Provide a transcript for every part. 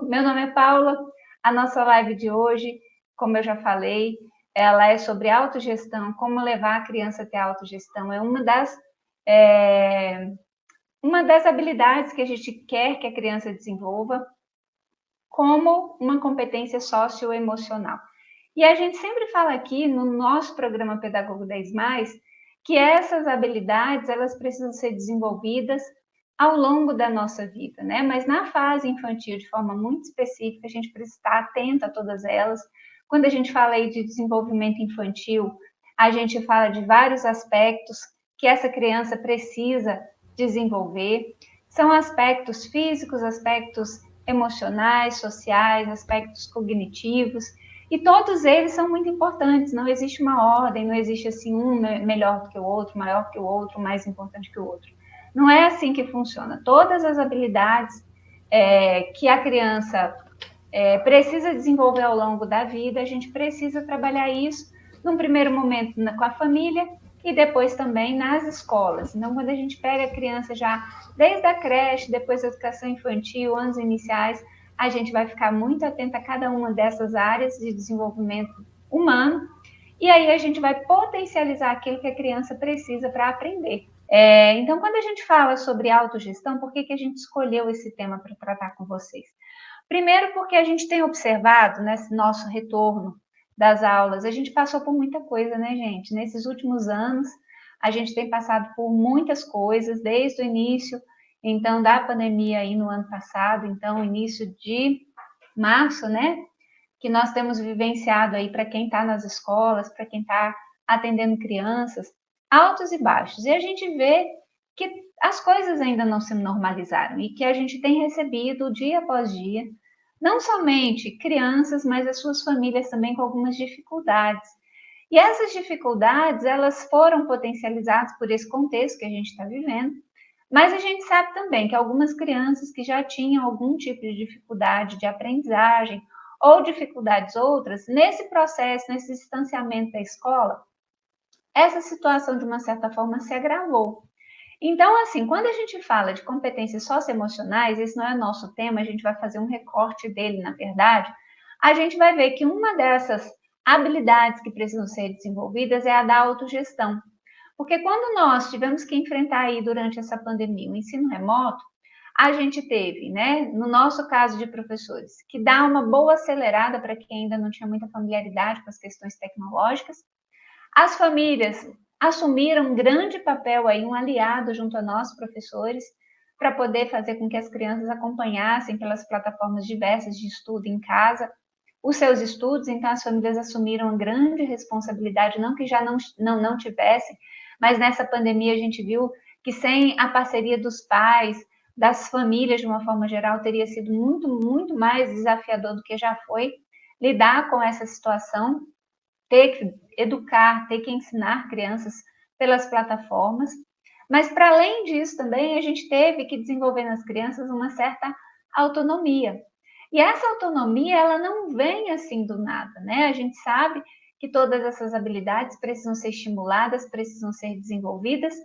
Meu nome é Paula. A nossa live de hoje, como eu já falei, ela é sobre autogestão, como levar a criança a ter autogestão. É uma das habilidades que a gente quer que a criança desenvolva como uma competência socioemocional. E a gente sempre fala aqui no nosso programa Pedagogo 10 Mais que essas habilidades elas precisam ser desenvolvidas ao longo da nossa vida, né? Mas na fase infantil, de forma muito específica, a gente precisa estar atento a todas elas. Quando a gente fala aí de desenvolvimento infantil, a gente fala de vários aspectos que essa criança precisa desenvolver. São aspectos físicos, aspectos emocionais, sociais, aspectos cognitivos, e todos eles são muito importantes. Não existe uma ordem, não existe assim um melhor do que o outro, maior que o outro, mais importante que o outro. Não é assim que funciona. Todas as habilidades que a criança precisa desenvolver ao longo da vida, a gente precisa trabalhar isso num primeiro momento com a família e depois também nas escolas. Então, quando a gente pega a criança já desde a creche, depois da educação infantil, anos iniciais, a gente vai ficar muito atenta a cada uma dessas áreas de desenvolvimento humano e aí a gente vai potencializar aquilo que a criança precisa para aprender. Então, quando a gente fala sobre autogestão, por que a gente escolheu esse tema para tratar com vocês? Primeiro, porque a gente tem observado nesse nosso retorno das aulas, a gente passou por muita coisa, né, gente? Nesses últimos anos, a gente tem passado por muitas coisas, desde o início, então, da pandemia aí no ano passado, então, início de março, né? Que nós temos vivenciado aí para quem está nas escolas, para quem está atendendo crianças, altos e baixos. E a gente vê que as coisas ainda não se normalizaram e que a gente tem recebido dia após dia, não somente crianças, mas as suas famílias também com algumas dificuldades. E essas dificuldades, elas foram potencializadas por esse contexto que a gente está vivendo, mas a gente sabe também que algumas crianças que já tinham algum tipo de dificuldade de aprendizagem ou dificuldades outras, nesse processo, nesse distanciamento da escola, essa situação, de uma certa forma, se agravou. Então, assim, quando a gente fala de competências socioemocionais, esse não é nosso tema, a gente vai fazer um recorte dele, na verdade, a gente vai ver que uma dessas habilidades que precisam ser desenvolvidas é a da autogestão. Porque quando nós tivemos que enfrentar aí durante essa pandemia o ensino remoto, a gente teve, né, no nosso caso de professores, que dá uma boa acelerada para quem ainda não tinha muita familiaridade com as questões tecnológicas. As famílias assumiram um grande papel aí, um aliado junto a nós, professores, para poder fazer com que as crianças acompanhassem pelas plataformas diversas de estudo em casa os seus estudos. Então as famílias assumiram uma grande responsabilidade, não que já não tivessem, mas nessa pandemia a gente viu que sem a parceria dos pais, das famílias de uma forma geral, teria sido muito mais desafiador do que já foi lidar com essa situação, ter que educar, ter que ensinar crianças pelas plataformas. Mas para além disso também a gente teve que desenvolver nas crianças uma certa autonomia. E essa autonomia, ela não vem assim do nada, né? A gente sabe que todas essas habilidades precisam ser estimuladas, precisam ser desenvolvidas.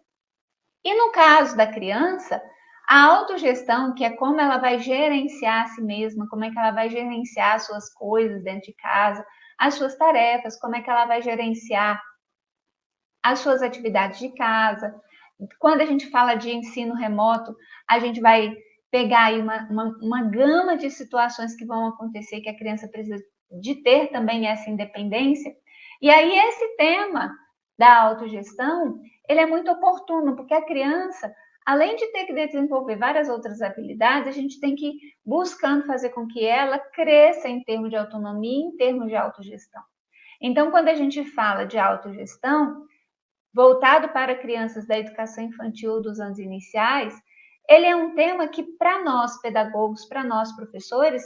E no caso da criança, a autogestão, que é como ela vai gerenciar a si mesma, como é que ela vai gerenciar as suas coisas dentro de casa, as suas tarefas, como é que ela vai gerenciar as suas atividades de casa. Quando a gente fala de ensino remoto, a gente vai pegar aí uma gama de situações que vão acontecer, que a criança precisa de ter também essa independência. E aí esse tema da autogestão, ele é muito oportuno, porque a criança, além de ter que desenvolver várias outras habilidades, a gente tem que ir buscando fazer com que ela cresça em termos de autonomia, em termos de autogestão. Então, quando a gente fala de autogestão, voltado para crianças da educação infantil dos anos iniciais, ele é um tema que, para nós pedagogos, para nós professores,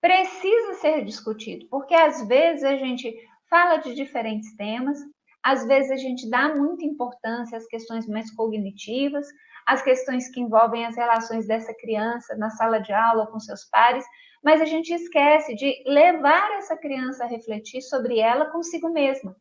precisa ser discutido, porque às vezes a gente fala de diferentes temas, às vezes a gente dá muita importância às questões mais cognitivas, às questões que envolvem as relações dessa criança na sala de aula com seus pares, mas a gente esquece de levar essa criança a refletir sobre ela consigo mesma.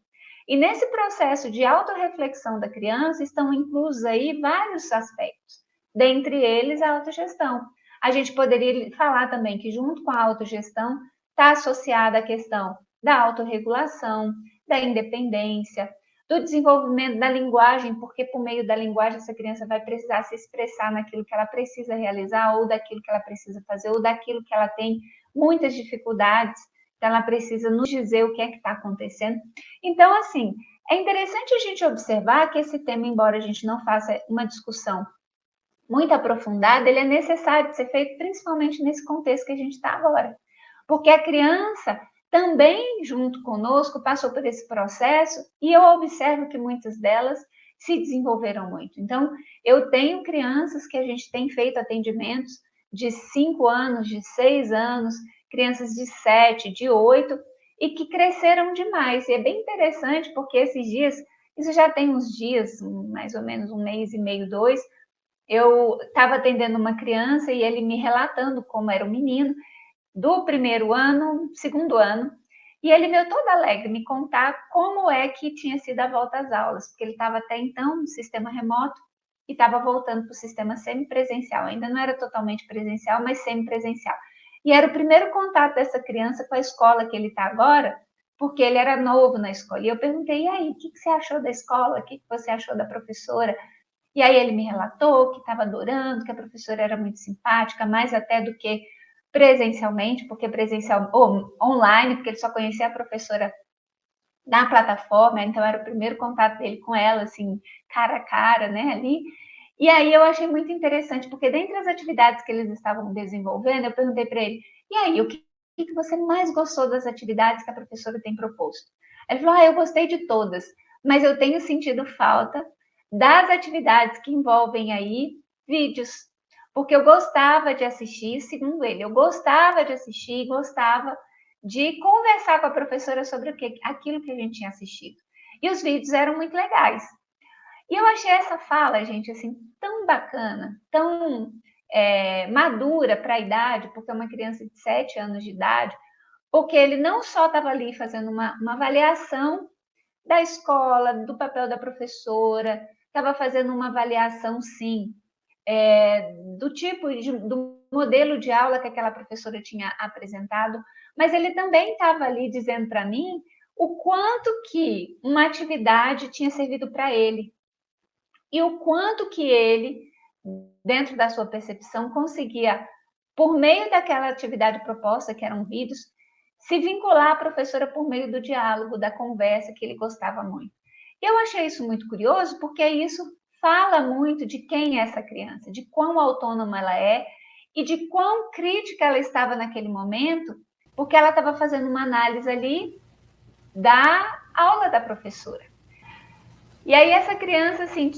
E nesse processo de autorreflexão da criança estão inclusos aí vários aspectos, dentre eles a autogestão. A gente poderia falar também que, junto com a autogestão, está associada a questão da autorregulação, da independência, do desenvolvimento da linguagem, porque por meio da linguagem essa criança vai precisar se expressar naquilo que ela precisa realizar, ou daquilo que ela precisa fazer, ou daquilo que ela tem muitas dificuldades, então ela precisa nos dizer o que é que está acontecendo. Então, assim, é interessante a gente observar que esse tema, embora a gente não faça uma discussão muito aprofundada, ele é necessário de ser feito principalmente nesse contexto que a gente está agora. Porque a criança também, junto conosco, passou por esse processo e eu observo que muitas delas se desenvolveram muito. Então, eu tenho crianças que a gente tem feito atendimentos de 5 anos, de 6 anos, crianças de 7, de 8, e que cresceram demais. E é bem interessante porque esses dias, isso já tem uns dias, mais ou menos um mês e meio, 2, eu estava atendendo uma criança e ele me relatando como era o menino, do primeiro ano, segundo ano, e ele veio todo alegre me contar como é que tinha sido a volta às aulas, porque ele estava até então no sistema remoto e estava voltando para o sistema semipresencial. Ainda não era totalmente presencial, mas semipresencial. E era o primeiro contato dessa criança com a escola que ele está agora, porque ele era novo na escola. E eu perguntei, e aí, o que você achou da escola? O que você achou da professora? E aí ele me relatou que estava adorando, que a professora era muito simpática, mais até do que presencialmente, porque presencial ou online, porque ele só conhecia a professora na plataforma, então era o primeiro contato dele com ela, assim, cara a cara, né, ali. E aí eu achei muito interessante, porque dentre as atividades que eles estavam desenvolvendo, eu perguntei para ele, e aí, o que você mais gostou das atividades que a professora tem proposto? Ele falou, eu gostei de todas, mas eu tenho sentido falta das atividades que envolvem aí vídeos, porque eu gostava de assistir, segundo ele, eu gostava de assistir, gostava de conversar com a professora sobre aquilo que a gente tinha assistido. E os vídeos eram muito legais. E eu achei essa fala, gente, assim, tão bacana, tão madura para a idade, porque é uma criança de 7 anos de idade, porque ele não só estava ali fazendo uma avaliação da escola, do papel da professora, estava fazendo uma avaliação, sim, do tipo, do modelo de aula que aquela professora tinha apresentado, mas ele também estava ali dizendo para mim o quanto que uma atividade tinha servido para ele e o quanto que ele, dentro da sua percepção, conseguia, por meio daquela atividade proposta, que eram vídeos, se vincular à professora por meio do diálogo, da conversa, que ele gostava muito. E eu achei isso muito curioso, porque isso fala muito de quem é essa criança, de quão autônoma ela é e de quão crítica ela estava naquele momento, porque ela estava fazendo uma análise ali da aula da professora. E aí essa criança, assim,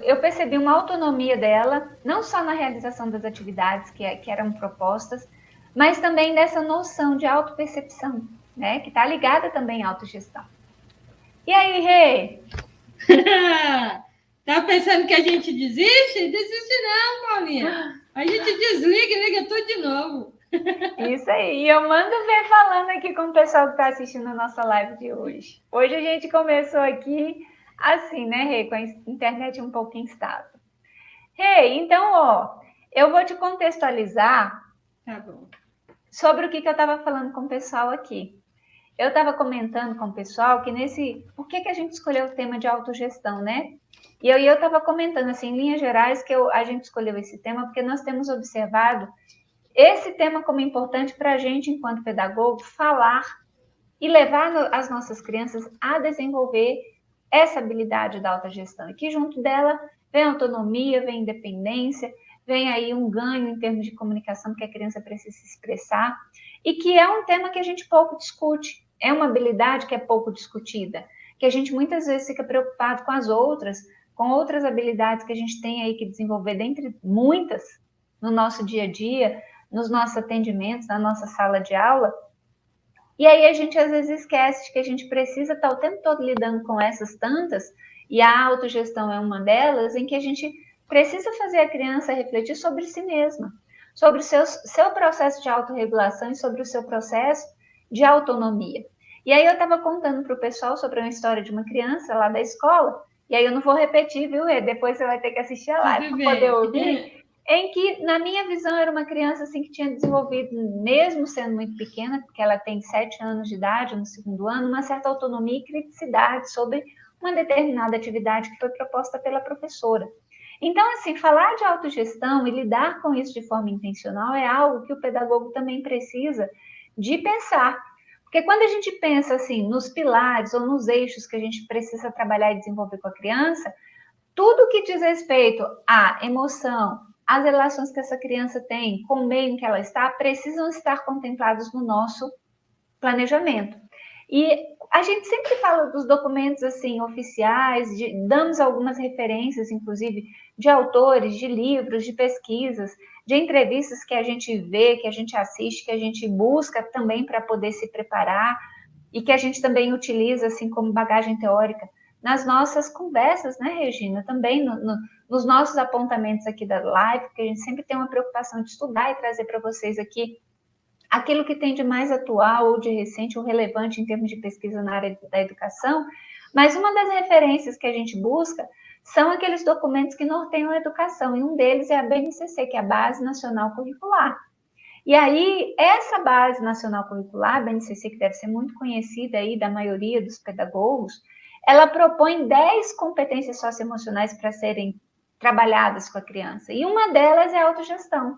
eu percebi uma autonomia dela, não só na realização das atividades que eram propostas, mas também dessa noção de autopercepção, né? Que está ligada também à autogestão. E aí, Rê? Tá pensando que a gente desiste? Desiste não, Paulinha. A gente desliga e liga tudo de novo. Isso aí, eu mando ver falando aqui com o pessoal que está assistindo a nossa live de hoje. Hoje a gente começou aqui assim, né, Rê? Com a internet um pouco instável. Rê, então, ó, eu vou te contextualizar sobre o que eu estava falando com o pessoal aqui. Eu estava comentando com o pessoal que por que a gente escolheu o tema de autogestão, né? E eu estava comentando, assim, em linhas gerais, que a gente escolheu esse tema porque nós temos observado esse tema como importante para a gente, enquanto pedagogo, falar e levar as nossas crianças a desenvolver essa habilidade da autogestão. E que junto dela vem autonomia, vem independência, vem aí um ganho em termos de comunicação que a criança precisa se expressar, e que é um tema que a gente pouco discute, é uma habilidade que é pouco discutida, que a gente muitas vezes fica preocupado com outras habilidades que a gente tem aí que desenvolver, dentre muitas, no nosso dia a dia, nos nossos atendimentos, na nossa sala de aula. E aí a gente às vezes esquece de que a gente precisa estar o tempo todo lidando com essas tantas, e a autogestão é uma delas, em que a gente precisa fazer a criança refletir sobre si mesma, sobre o seu processo de autorregulação e sobre o seu processo de autonomia. E aí eu estava contando para o pessoal sobre uma história de uma criança lá da escola, e aí eu não vou repetir, viu, Rê? Depois você vai ter que assistir a live para poder ouvir. em que, na minha visão, era uma criança assim, que tinha desenvolvido, mesmo sendo muito pequena, porque ela tem 7 anos de idade, no segundo ano, uma certa autonomia e criticidade sobre uma determinada atividade que foi proposta pela professora. Então, assim, falar de autogestão e lidar com isso de forma intencional é algo que o pedagogo também precisa de pensar. Porque quando a gente pensa assim nos pilares ou nos eixos que a gente precisa trabalhar e desenvolver com a criança, tudo que diz respeito à emoção, às relações que essa criança tem com o meio em que ela está, precisam estar contemplados no nosso planejamento. E a gente sempre fala dos documentos assim oficiais, damos algumas referências, inclusive, de autores, de livros, de pesquisas, de entrevistas que a gente vê, que a gente assiste, que a gente busca também para poder se preparar e que a gente também utiliza assim como bagagem teórica nas nossas conversas, né, Regina? Também nos nossos apontamentos aqui da live, porque a gente sempre tem uma preocupação de estudar e trazer para vocês aqui aquilo que tem de mais atual ou de recente ou relevante em termos de pesquisa na área da educação, mas uma das referências que a gente busca são aqueles documentos que norteiam a educação, e um deles é a BNCC, que é a Base Nacional Curricular. E aí, essa Base Nacional Curricular, a BNCC, que deve ser muito conhecida aí da maioria dos pedagogos, ela propõe 10 competências socioemocionais para serem trabalhadas com a criança, e uma delas é a autogestão.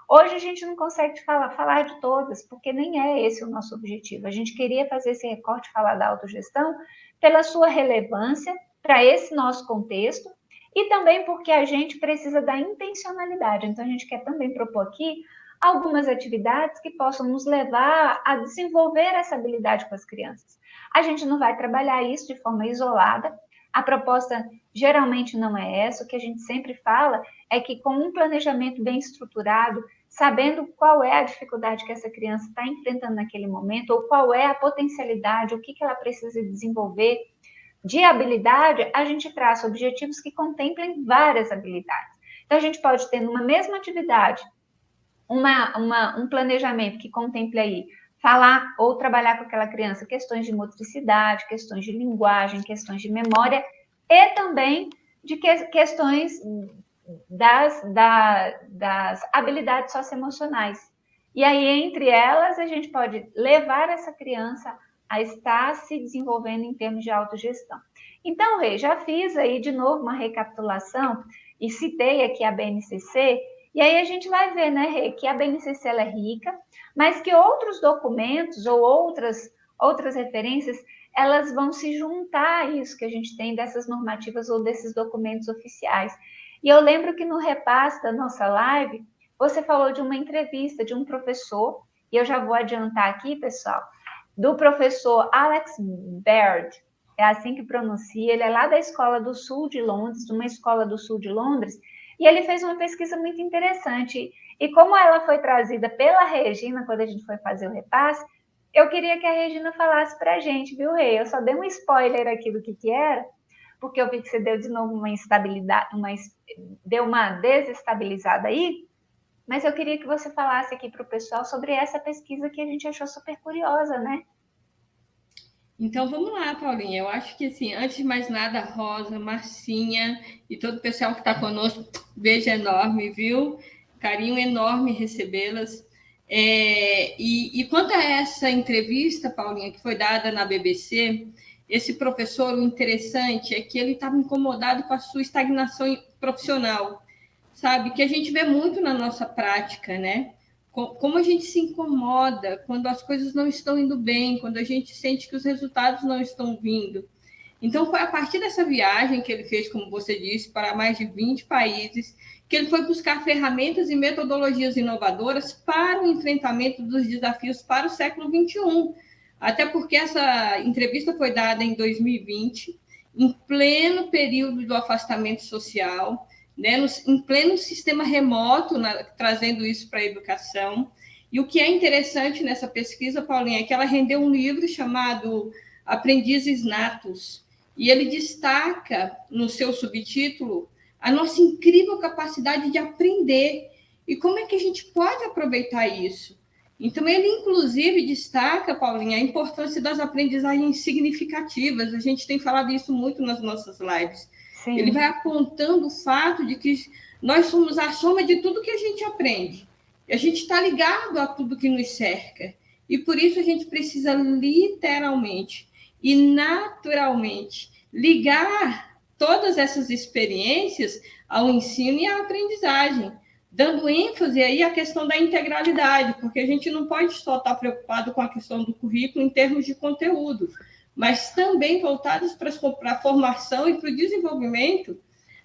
Hoje a gente não consegue falar de todas, porque nem é esse o nosso objetivo. A gente queria fazer esse recorte, falar da autogestão, pela sua relevância para esse nosso contexto, e também porque a gente precisa da intencionalidade. Então, a gente quer também propor aqui algumas atividades que possam nos levar a desenvolver essa habilidade com as crianças. A gente não vai trabalhar isso de forma isolada, a proposta geralmente não é essa, o que a gente sempre fala é que com um planejamento bem estruturado, sabendo qual é a dificuldade que essa criança está enfrentando naquele momento, ou qual é a potencialidade, o que ela precisa desenvolver de habilidade, a gente traça objetivos que contemplem várias habilidades. Então, a gente pode ter numa mesma atividade um planejamento que contemple aí falar ou trabalhar com aquela criança questões de motricidade, questões de linguagem, questões de memória e também de questões das habilidades socioemocionais. E aí, entre elas, a gente pode levar essa criança a estar se desenvolvendo em termos de autogestão. Então, Rei, já fiz aí de novo uma recapitulação e citei aqui a BNCC, e aí a gente vai ver, né, Rê, que a BNCC ela é rica, mas que outros documentos ou outras referências, elas vão se juntar a isso que a gente tem dessas normativas ou desses documentos oficiais. E eu lembro que no repasse da nossa live, você falou de uma entrevista de um professor, e eu já vou adiantar aqui, pessoal, do professor Alex Baird, é assim que pronuncia, ele é lá da Escola do Sul de Londres, de uma escola do Sul de Londres, e ele fez uma pesquisa muito interessante. E como ela foi trazida pela Regina, quando a gente foi fazer o repasse, eu queria que a Regina falasse para a gente, viu, Rei? Eu só dei um spoiler aqui do que era, porque eu vi que você deu de novo uma instabilidade, deu uma desestabilizada aí, mas eu queria que você falasse aqui para o pessoal sobre essa pesquisa que a gente achou super curiosa, né? Então vamos lá, Paulinha. Eu acho que assim, antes de mais nada, Rosa, Marcinha e todo o pessoal que está conosco, beijo enorme, viu? Carinho enorme recebê-las. E quanto a essa entrevista, Paulinha, que foi dada na BBC, esse professor, o interessante é que ele estava incomodado com a sua estagnação profissional, sabe? Que a gente vê muito na nossa prática, né? Como a gente se incomoda quando as coisas não estão indo bem, quando a gente sente que os resultados não estão vindo. Então, foi a partir dessa viagem que ele fez, como você disse, para mais de 20 países, que ele foi buscar ferramentas e metodologias inovadoras para o enfrentamento dos desafios para o século XXI. Até porque essa entrevista foi dada em 2020, em pleno período do afastamento social, né, em pleno sistema remoto, trazendo isso para a educação. E o que é interessante nessa pesquisa, Paulinha, é que ela rendeu um livro chamado Aprendizes Natos, e ele destaca no seu subtítulo a nossa incrível capacidade de aprender e como é que a gente pode aproveitar isso. Então, ele, inclusive, destaca, Paulinha, a importância das aprendizagens significativas. A gente tem falado isso muito nas nossas lives. Sim. Ele vai apontando o fato de que Nós somos a soma de tudo que a gente aprende. A gente está ligado a tudo que nos cerca. E por isso a gente precisa literalmente e naturalmente ligar todas essas experiências ao ensino e à aprendizagem, dando ênfase aí à questão da integralidade, porque a gente não pode só estar preocupado com a questão do currículo em termos de conteúdo, mas também voltados para a formação e para o desenvolvimento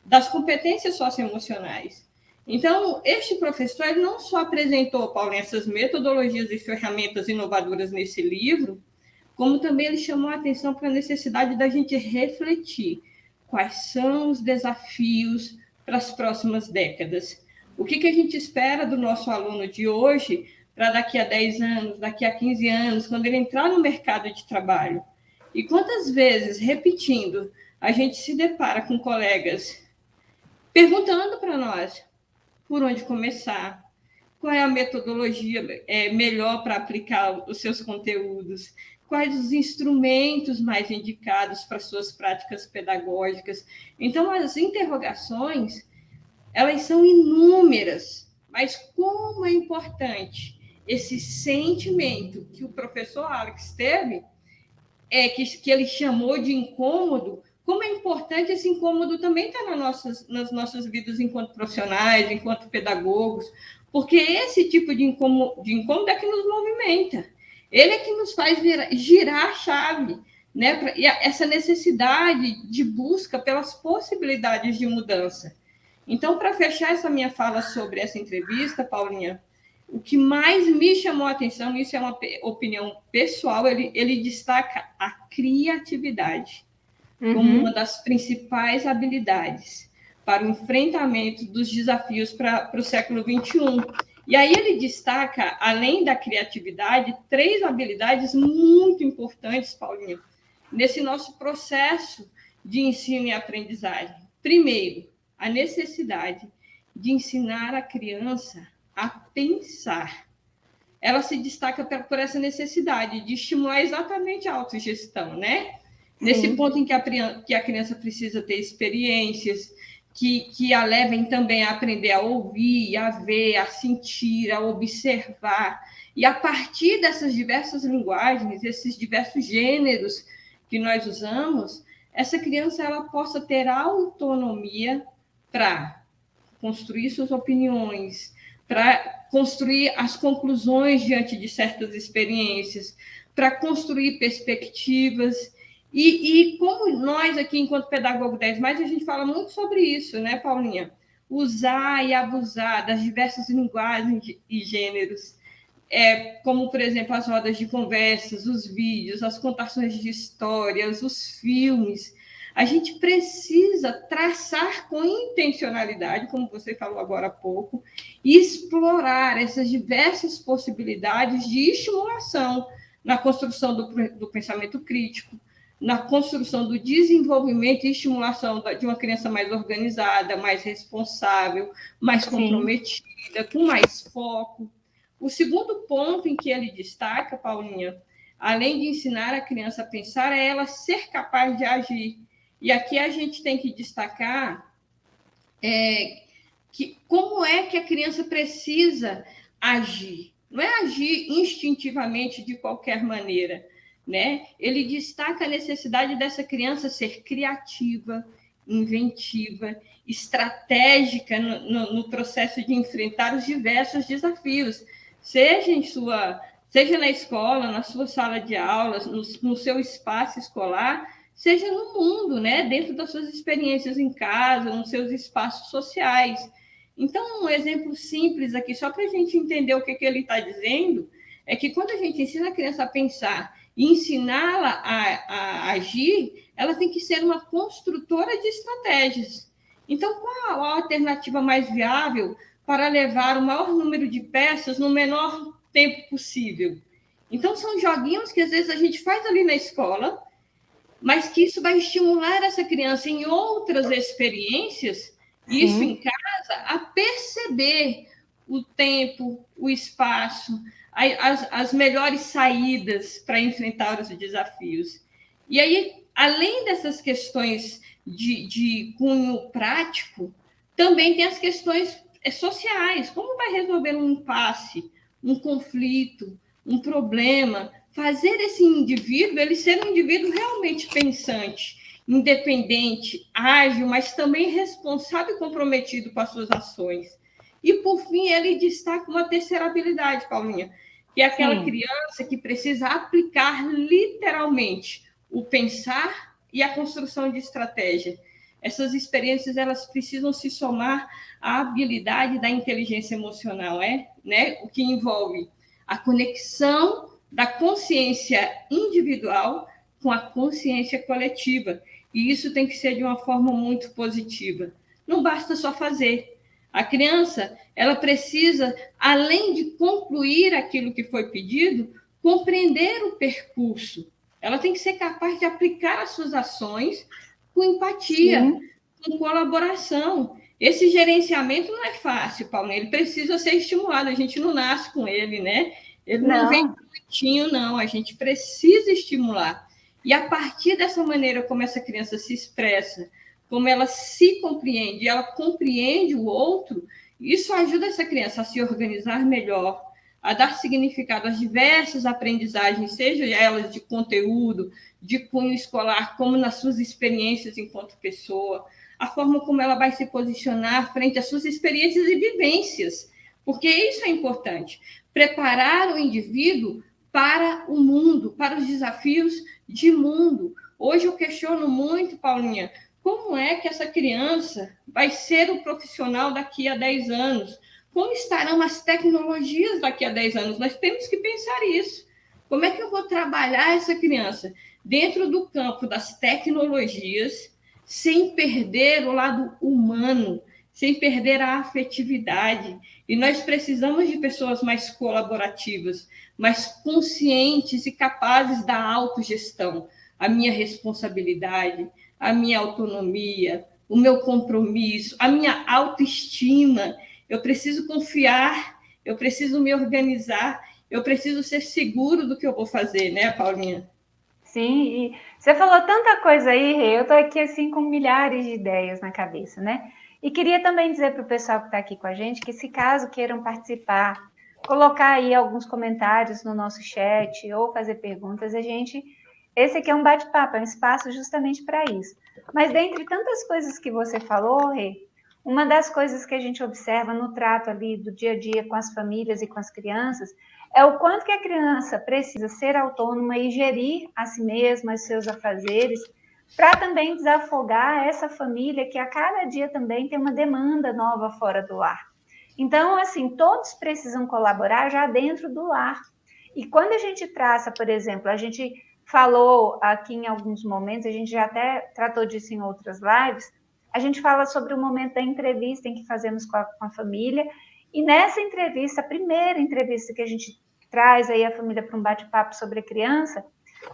das competências socioemocionais. Então, este professor ele não só apresentou, Paulo, essas metodologias e ferramentas inovadoras nesse livro, como também ele chamou a atenção para a necessidade da gente refletir quais são os desafios para as próximas décadas. O que a gente espera do nosso aluno de hoje para daqui a 10 anos, daqui a 15 anos, quando ele entrar no mercado de trabalho? E quantas vezes, repetindo, a gente se depara com colegas perguntando para nós por onde começar, qual é a metodologia melhor para aplicar os seus conteúdos, quais os instrumentos mais indicados para suas práticas pedagógicas. Então, as interrogações, elas são inúmeras, mas como é importante esse sentimento que o professor Alex teve, que ele chamou de incômodo, como é importante esse incômodo também estar nas nossas vidas enquanto profissionais, enquanto pedagogos, porque esse tipo de incômodo é que nos movimenta, ele é que nos faz girar a chave, né? E essa necessidade de busca pelas possibilidades de mudança. Então, para fechar essa minha fala sobre essa entrevista, Paulinha, o que mais me chamou a atenção, isso é uma opinião pessoal, ele destaca a criatividade como uma das principais habilidades para o enfrentamento dos desafios para o século XXI. E aí ele destaca, além da criatividade, 3 habilidades muito importantes, Paulinha, nesse nosso processo de ensino e aprendizagem. Primeiro, a necessidade de ensinar a criança a pensar. Ela se destaca por essa necessidade de estimular exatamente a autogestão, né? Sim. Nesse ponto em que a criança precisa ter experiências que a levem também a aprender a ouvir, a ver, a sentir, a observar. E a partir dessas diversas linguagens, esses diversos gêneros que nós usamos, essa criança ela possa ter autonomia para construir suas opiniões, para construir as conclusões diante de certas experiências, para construir perspectivas. E como nós aqui, enquanto Pedagogo 10+, a gente fala muito sobre isso, né, Paulinha? Usar e abusar das diversas linguagens e gêneros, como, por exemplo, as rodas de conversas, os vídeos, as contações de histórias, os filmes. A gente precisa traçar com intencionalidade, como você falou agora há pouco, e explorar essas diversas possibilidades de estimulação na construção do pensamento crítico, na construção do desenvolvimento e estimulação de uma criança mais organizada, mais responsável, mais comprometida, com mais foco. O segundo ponto em que ele destaca, Paulinha, além de ensinar a criança a pensar, é ela ser capaz de agir. E aqui a gente tem que destacar que como é que a criança precisa agir. Não é agir instintivamente de qualquer maneira, né? Ele destaca a necessidade dessa criança ser criativa, inventiva, estratégica no processo de enfrentar os diversos desafios, seja na escola, na sua sala de aulas, no seu espaço escolar, seja no mundo, né? Dentro das suas experiências em casa, nos seus espaços sociais. Então, um exemplo simples aqui, só para a gente entender o que ele está dizendo, é que quando a gente ensina a criança a pensar e ensiná-la a agir, ela tem que ser uma construtora de estratégias. Então, qual a alternativa mais viável para levar o maior número de peças no menor tempo possível? Então, são joguinhos que às vezes a gente faz ali na escola, mas que isso vai estimular essa criança em outras experiências, isso em casa, a perceber o tempo, o espaço, as melhores saídas para enfrentar os desafios. E aí, além dessas questões de cunho prático, Também tem as questões sociais. Como vai resolver um impasse, um conflito, um problema? Fazer esse indivíduo ele ser um indivíduo realmente pensante, independente, ágil, mas também responsável e comprometido com as suas ações. E, por fim, ele destaca uma terceira habilidade, Paulinha, que é aquela criança que precisa aplicar literalmente o pensar e a construção de estratégia. Essas experiências elas precisam se somar à habilidade da inteligência emocional, né? O que envolve a conexão da consciência individual com a consciência coletiva. E isso tem que ser de uma forma muito positiva. Não basta só fazer. A criança, ela precisa, além de concluir aquilo que foi pedido, compreender o percurso. Ela tem que ser capaz de aplicar as suas ações com empatia, Sim. com colaboração. Esse gerenciamento não é fácil, Paulo. Ele precisa ser estimulado. A gente não nasce com ele, né? Ele não vem bonitinho, não. A gente precisa estimular. E a partir dessa maneira como essa criança se expressa, como ela se compreende, ela compreende o outro, isso ajuda essa criança a se organizar melhor, a dar significado às diversas aprendizagens, seja elas de conteúdo, de cunho escolar, como nas suas experiências enquanto pessoa, a forma como ela vai se posicionar frente às suas experiências e vivências, porque isso é importante, preparar o indivíduo para o mundo, para os desafios de mundo. Hoje eu questiono muito, Paulinha, como é que essa criança vai ser o profissional daqui a 10 anos? Como estarão as tecnologias daqui a 10 anos? Nós temos que pensar isso. Como é que eu vou trabalhar essa criança dentro do campo das tecnologias, sem perder o lado humano, sem perder a afetividade? E nós precisamos de pessoas mais colaborativas, mais conscientes e capazes da autogestão. A minha responsabilidade, a minha autonomia, o meu compromisso, a minha autoestima. Eu preciso confiar, eu preciso me organizar, eu preciso ser seguro do que eu vou fazer, né, Paulinha? Sim, e você falou tanta coisa aí, Rê, eu estou aqui assim com milhares de ideias na cabeça, né? E queria também dizer para o pessoal que está aqui com a gente que, se caso queiram participar, colocar aí alguns comentários no nosso chat ou fazer perguntas, esse aqui é um bate-papo, é um espaço justamente para isso. Mas dentre tantas coisas que você falou, Rê, uma das coisas que a gente observa no trato ali do dia a dia com as famílias e com as crianças é o quanto que a criança precisa ser autônoma e gerir a si mesma, os seus afazeres, para também desafogar essa família que a cada dia também tem uma demanda nova fora do lar. Então, assim, todos precisam colaborar já dentro do lar. E quando a gente traça, por exemplo, a gente falou aqui em alguns momentos, a gente já até tratou disso em outras lives, a gente fala sobre o momento da entrevista em que fazemos com a família, e nessa entrevista, a primeira entrevista que a gente traz aí a família para um bate-papo sobre a criança,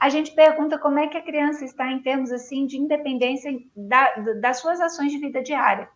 a gente pergunta como é que a criança está em termos assim de independência das suas ações de vida diária,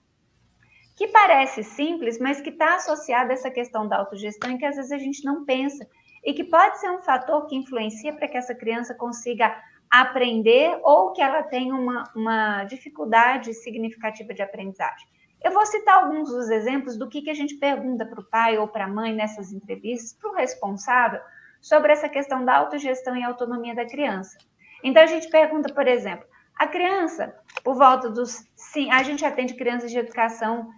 que parece simples, mas que está associada a essa questão da autogestão e que às vezes a gente não pensa, e que pode ser um fator que influencia para que essa criança consiga aprender ou que ela tenha uma dificuldade significativa de aprendizagem. Eu vou citar alguns dos exemplos do que a gente pergunta para o pai ou para a mãe nessas entrevistas, para o responsável, sobre essa questão da autogestão e autonomia da criança. Então, a gente pergunta, por exemplo, a criança, por volta dos... Sim, a gente atende crianças de educação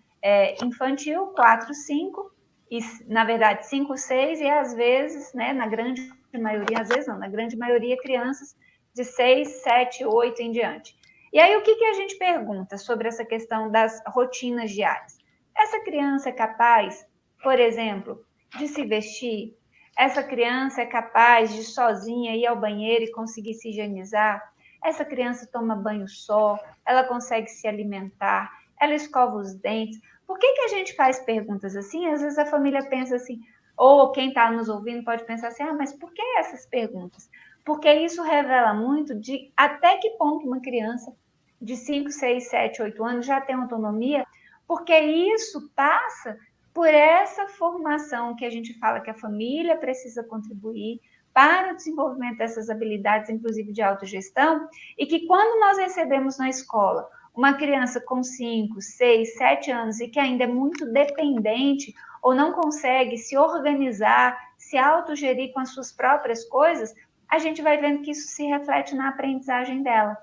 infantil, 4, 5, e na verdade 5, 6, e às vezes, né, na grande maioria, às vezes não, na grande maioria, crianças de 6, 7, 8 em diante. E aí o que a gente pergunta sobre essa questão das rotinas diárias? Essa criança é capaz, por exemplo, de se vestir? Essa criança é capaz de sozinha ir ao banheiro e conseguir se higienizar? Essa criança toma banho só? Ela consegue se alimentar? Ela escova os dentes? Por que a gente faz perguntas assim? Às vezes a família pensa assim, ou quem está nos ouvindo pode pensar assim, mas por que essas perguntas? Porque isso revela muito de até que ponto uma criança de 5, 6, 7, 8 anos já tem autonomia, porque isso passa por essa formação que a gente fala que a família precisa contribuir para o desenvolvimento dessas habilidades, inclusive de autogestão, e que quando nós recebemos na escola uma criança com 5, 6, 7 anos e que ainda é muito dependente ou não consegue se organizar, se autogerir com as suas próprias coisas, a gente vai vendo que isso se reflete na aprendizagem dela.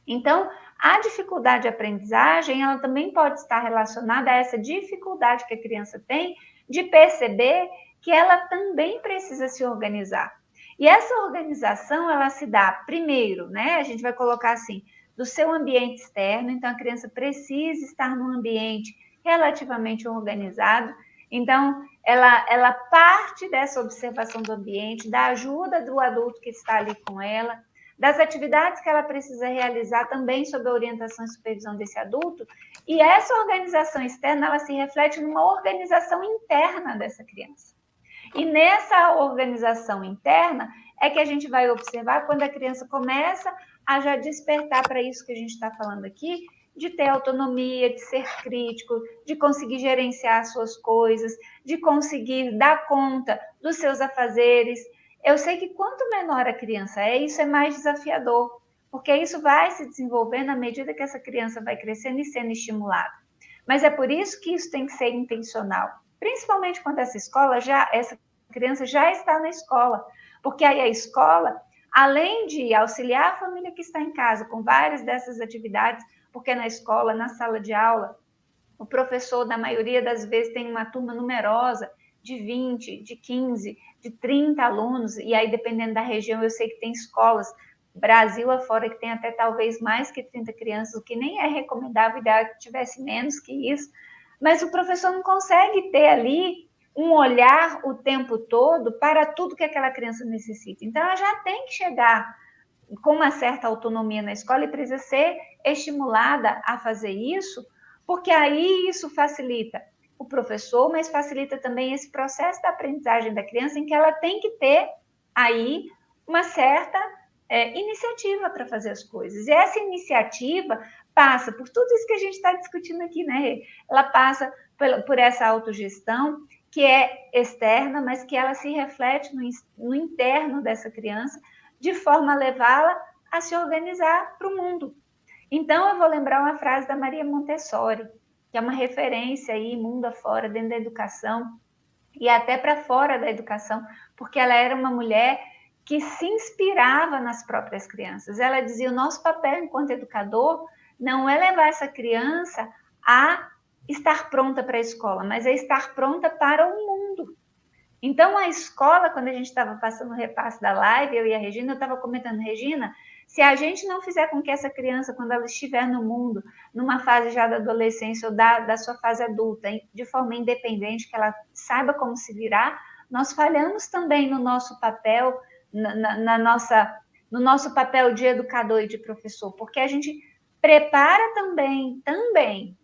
Então, a dificuldade de aprendizagem, ela também pode estar relacionada a essa dificuldade que a criança tem de perceber que ela também precisa se organizar. E essa organização, ela se dá primeiro, né? A gente vai colocar assim, do seu ambiente externo, então a criança precisa estar num ambiente relativamente organizado. Então, ela parte dessa observação do ambiente, da ajuda do adulto que está ali com ela, das atividades que ela precisa realizar também sob a orientação e supervisão desse adulto, e essa organização externa, ela se reflete numa organização interna dessa criança. E nessa organização interna é que a gente vai observar quando a criança começa a já despertar para isso que a gente está falando aqui, de ter autonomia, de ser crítico, de conseguir gerenciar as suas coisas, de conseguir dar conta dos seus afazeres. Eu sei que quanto menor a criança é, isso é mais desafiador, porque isso vai se desenvolvendo à medida que essa criança vai crescendo e sendo estimulada. Mas é por isso que isso tem que ser intencional, principalmente quando essa criança já está na escola, porque aí a escola, além de auxiliar a família que está em casa com várias dessas atividades, porque na escola, na sala de aula, o professor, na maioria das vezes, tem uma turma numerosa, de 20, de 15, de 30 alunos, e aí, dependendo da região, eu sei que tem escolas, Brasil afora, que tem até talvez mais que 30 crianças, o que nem é recomendável, ideal que tivesse menos que isso, mas o professor não consegue ter ali um olhar o tempo todo para tudo que aquela criança necessita. Então, ela já tem que chegar com uma certa autonomia na escola e precisa ser estimulada a fazer isso, porque aí isso facilita o professor, mas facilita também esse processo da aprendizagem da criança, em que ela tem que ter aí uma certa iniciativa para fazer as coisas. E essa iniciativa passa por tudo isso que a gente está discutindo aqui, né? Ela passa por essa autogestão, que é externa, mas que ela se reflete no interno dessa criança, de forma a levá-la a se organizar para o mundo. Então, eu vou lembrar uma frase da Maria Montessori, que é uma referência aí, mundo afora, dentro da educação, e até para fora da educação, porque ela era uma mulher que se inspirava nas próprias crianças. Ela dizia, o nosso papel enquanto educador não é levar essa criança a estar pronta para a escola, mas é estar pronta para o mundo. Então, a escola, quando a gente estava passando o repasse da live, eu e a Regina, eu estava comentando, Regina, se a gente não fizer com que essa criança, quando ela estiver no mundo, numa fase já da adolescência ou da sua fase adulta, de forma independente, que ela saiba como se virar, nós falhamos também no nosso papel, no nosso papel de educador e de professor, porque a gente prepara também,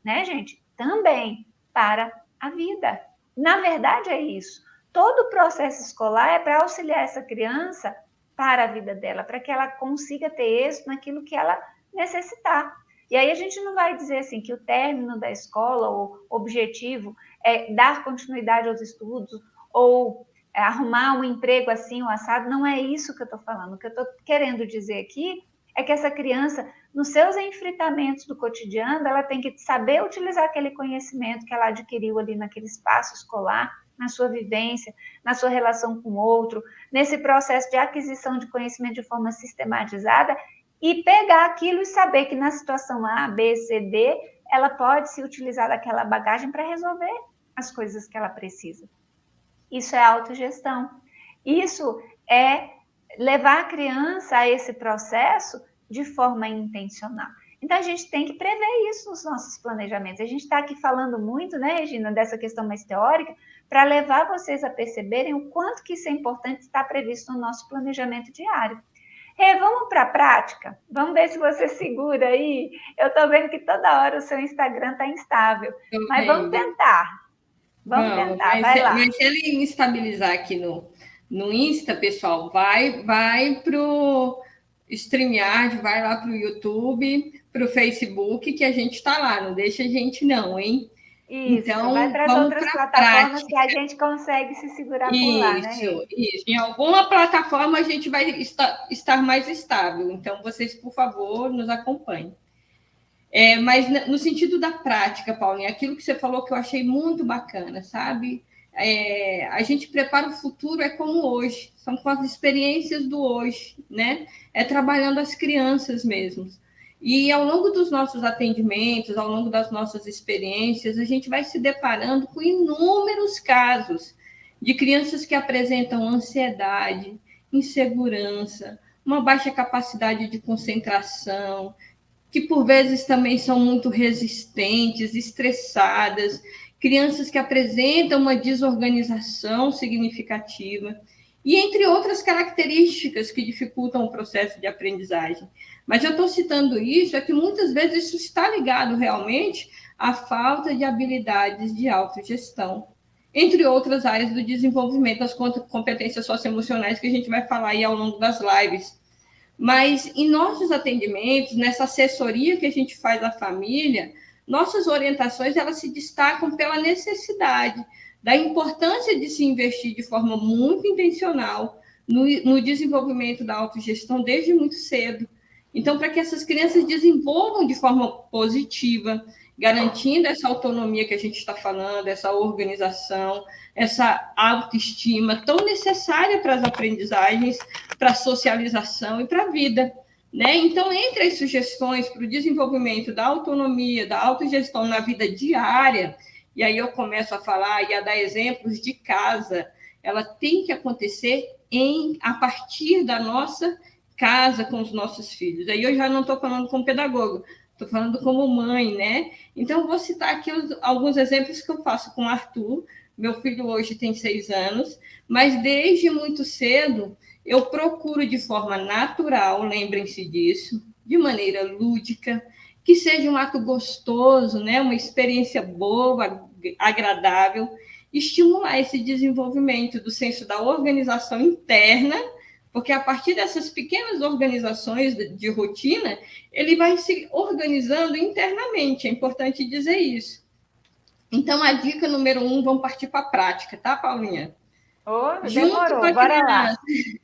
né, gente? Também para a vida. Na verdade, é isso. Todo o processo escolar é para auxiliar essa criança para a vida dela, para que ela consiga ter êxito naquilo que ela necessitar. E aí a gente não vai dizer assim que o término da escola, o objetivo é dar continuidade aos estudos ou arrumar um emprego assim, ou assado, não é isso que eu estou falando. O que eu estou querendo dizer aqui é que essa criança, nos seus enfrentamentos do cotidiano, ela tem que saber utilizar aquele conhecimento que ela adquiriu ali naquele espaço escolar, na sua vivência, na sua relação com o outro, nesse processo de aquisição de conhecimento de forma sistematizada e pegar aquilo e saber que na situação A, B, C, D, ela pode se utilizar daquela bagagem para resolver as coisas que ela precisa. Isso é autogestão. Isso é levar a criança a esse processo de forma intencional. Então, a gente tem que prever isso nos nossos planejamentos. A gente está aqui falando muito, né, Regina, dessa questão mais teórica, para levar vocês a perceberem o quanto que isso é importante estar previsto no nosso planejamento diário. Vamos para a prática? Vamos ver se você segura aí. Eu estou vendo que toda hora o seu Instagram está instável, mas vamos tentar. Vamos tentar, vai lá. Mas se ele instabilizar aqui no Insta, pessoal, vai para o StreamYard, vai lá para o YouTube, para o Facebook, que a gente está lá, não deixa a gente não, hein? Isso, então, vai para as outras plataformas prática. Que a gente consegue se segurar por lá, né? Isso. Em alguma plataforma a gente vai estar mais estável. Então, vocês, por favor, nos acompanhem. Mas no sentido da prática, Paulinha, aquilo que você falou que eu achei muito bacana, sabe? A gente prepara o futuro como hoje, são com as experiências do hoje, né? Trabalhando as crianças mesmo. E ao longo dos nossos atendimentos, ao longo das nossas experiências, a gente vai se deparando com inúmeros casos de crianças que apresentam ansiedade, insegurança, uma baixa capacidade de concentração, que por vezes também são muito resistentes, estressadas, crianças que apresentam uma desorganização significativa, e entre outras características que dificultam o processo de aprendizagem. Mas eu estou citando isso, que muitas vezes isso está ligado realmente à falta de habilidades de autogestão, entre outras áreas do desenvolvimento das competências socioemocionais que a gente vai falar aí ao longo das lives. Mas em nossos atendimentos, nessa assessoria que a gente faz à família, nossas orientações elas se destacam pela necessidade, da importância de se investir de forma muito intencional no desenvolvimento da autogestão desde muito cedo. Então, para que essas crianças desenvolvam de forma positiva, garantindo essa autonomia que a gente está falando, essa organização, essa autoestima tão necessária para as aprendizagens, para a socialização e para a vida. Né? Então, entre as sugestões para o desenvolvimento da autonomia, da autogestão na vida diária, e aí eu começo a falar e a dar exemplos de casa, ela tem que acontecer a partir da nossa casa com os nossos filhos. Aí eu já não estou falando como pedagogo, estou falando como mãe, né? Então, vou citar aqui alguns exemplos que eu faço com o Arthur. Meu filho hoje tem 6 anos, mas desde muito cedo eu procuro de forma natural, lembrem-se disso, de maneira lúdica, que seja um ato gostoso, né? Uma experiência boa, agradável, estimular esse desenvolvimento do senso da organização interna, porque a partir dessas pequenas organizações de rotina, ele vai se organizando internamente, é importante dizer isso. Então, a dica número 1, vamos partir para a prática, tá, Paulinha? Demorou, bora lá.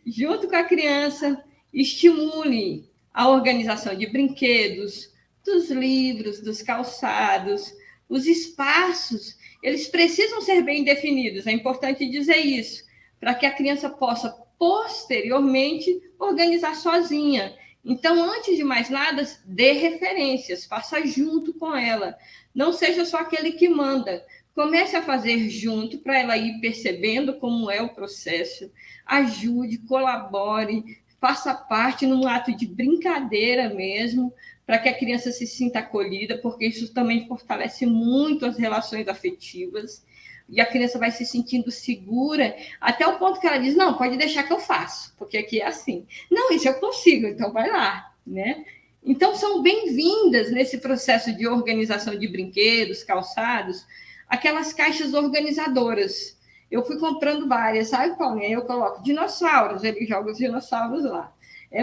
Junto com a criança, estimule a organização de brinquedos, dos livros, dos calçados, os espaços, eles precisam ser bem definidos, é importante dizer isso, para que a criança possa posteriormente organizar sozinha. Então, antes de mais nada, dê referências, faça junto com ela. Não seja só aquele que manda. Comece a fazer junto para ela ir percebendo como é o processo. Ajude, colabore, faça parte num ato de brincadeira mesmo, para que a criança se sinta acolhida, porque isso também fortalece muito as relações afetivas. E a criança vai se sentindo segura, até o ponto que ela diz, não, pode deixar que eu faço, porque aqui é assim. Não, isso eu consigo, então vai lá, né? Então, são bem-vindas nesse processo de organização de brinquedos, calçados, aquelas caixas organizadoras. Eu fui comprando várias, sabe, Paulinha? Eu coloco dinossauros, ele joga os dinossauros lá.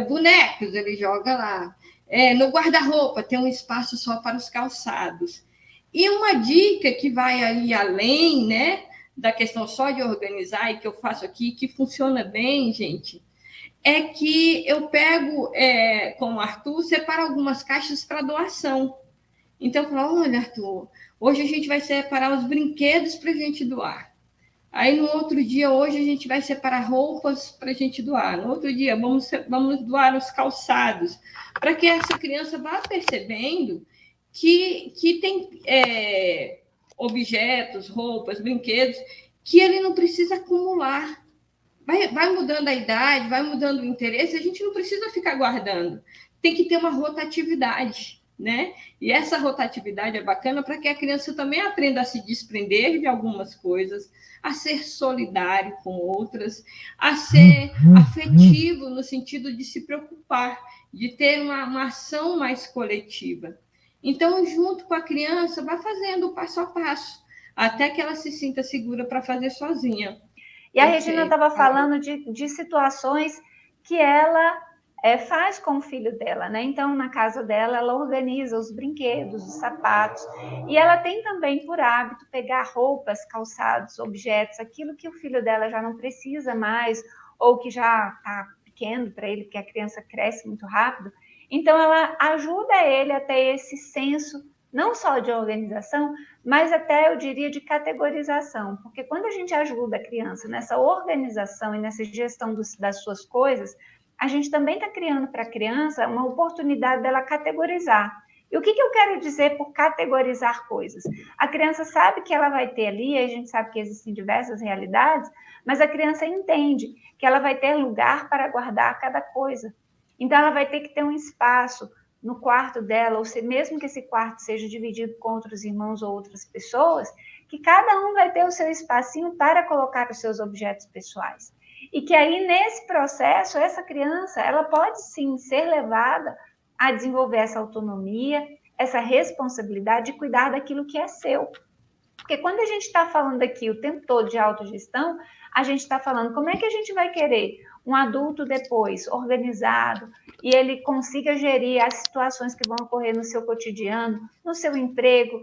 Bonecos, ele joga lá. No guarda-roupa, tem um espaço só para os calçados. E uma dica que vai ali além, né, da questão só de organizar e que eu faço aqui, que funciona bem, gente, é que eu pego, com o Arthur, separo algumas caixas para doação. Então, eu falo, olha, Arthur, hoje a gente vai separar os brinquedos para a gente doar. Aí, no outro dia, hoje, a gente vai separar roupas para a gente doar. No outro dia, vamos doar os calçados, para que essa criança vá percebendo que tem objetos, roupas, brinquedos, que ele não precisa acumular. Vai mudando a idade, vai mudando o interesse, a gente não precisa ficar guardando. Tem que ter uma rotatividade, né? E essa rotatividade é bacana para que a criança também aprenda a se desprender de algumas coisas, a ser solidário com outras, a ser afetivo no sentido de se preocupar, de ter uma ação mais coletiva. Então, junto com a criança, vai fazendo o passo a passo, até que ela se sinta segura para fazer sozinha. E a Regina estava falando de situações que ela faz com o filho dela, né? Então, na casa dela, ela organiza os brinquedos, os sapatos, e ela tem também por hábito pegar roupas, calçados, objetos, aquilo que o filho dela já não precisa mais, ou que já está pequeno para ele, porque a criança cresce muito rápido, Então, ela ajuda ele a ter esse senso, não só de organização, mas até, eu diria, de categorização. Porque quando a gente ajuda a criança nessa organização e nessa gestão das suas coisas, a gente também está criando para a criança uma oportunidade dela categorizar. E o que eu quero dizer por categorizar coisas? A criança sabe que ela vai ter ali, a gente sabe que existem diversas realidades, mas a criança entende que ela vai ter lugar para guardar cada coisa. Então, ela vai ter que ter um espaço no quarto dela, ou se, mesmo que esse quarto seja dividido com outros irmãos ou outras pessoas, que cada um vai ter o seu espacinho para colocar os seus objetos pessoais. E que aí, nesse processo, essa criança, ela pode sim ser levada a desenvolver essa autonomia, essa responsabilidade de cuidar daquilo que é seu. Porque quando a gente está falando aqui o tempo todo de autogestão, a gente está falando como é que a gente vai querer um adulto depois organizado e ele consiga gerir as situações que vão ocorrer no seu cotidiano, no seu emprego,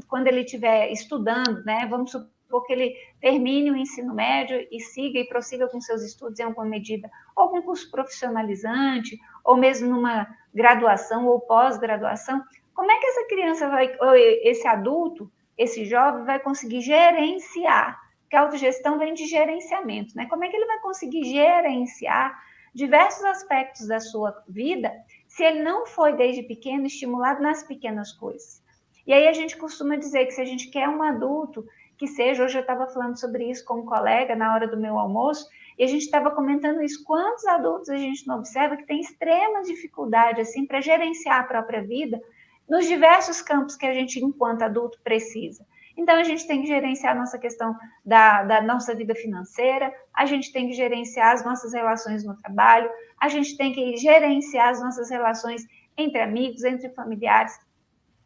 quando ele estiver estudando, né? Vamos supor que ele termine o ensino médio e siga e prossiga com seus estudos em alguma medida, ou algum curso profissionalizante, ou mesmo numa graduação ou pós-graduação. Como é que essa criança vai, ou esse adulto, esse jovem vai conseguir gerenciar, porque a autogestão vem de gerenciamento, né? Como é que ele vai conseguir gerenciar diversos aspectos da sua vida se ele não foi desde pequeno estimulado nas pequenas coisas? E aí a gente costuma dizer que se a gente quer um adulto que seja, hoje eu estava falando sobre isso com um colega na hora do meu almoço, e a gente estava comentando isso, quantos adultos a gente não observa que tem extrema dificuldade assim para gerenciar a própria vida nos diversos campos que a gente, enquanto adulto, precisa. Então, a gente tem que gerenciar a nossa questão da nossa vida financeira, a gente tem que gerenciar as nossas relações no trabalho, a gente tem que gerenciar as nossas relações entre amigos, entre familiares.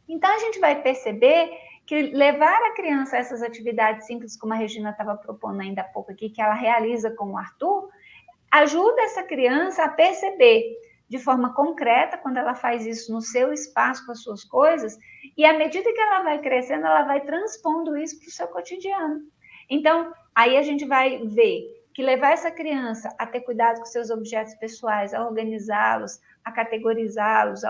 Então, a gente vai perceber que levar a criança a essas atividades simples, como a Regina estava propondo ainda há pouco aqui, que ela realiza com o Arthur, ajuda essa criança a perceber de forma concreta, quando ela faz isso no seu espaço, com as suas coisas, e à medida que ela vai crescendo, ela vai transpondo isso para o seu cotidiano. Então, aí a gente vai ver que levar essa criança a ter cuidado com seus objetos pessoais, a organizá-los, a categorizá-los,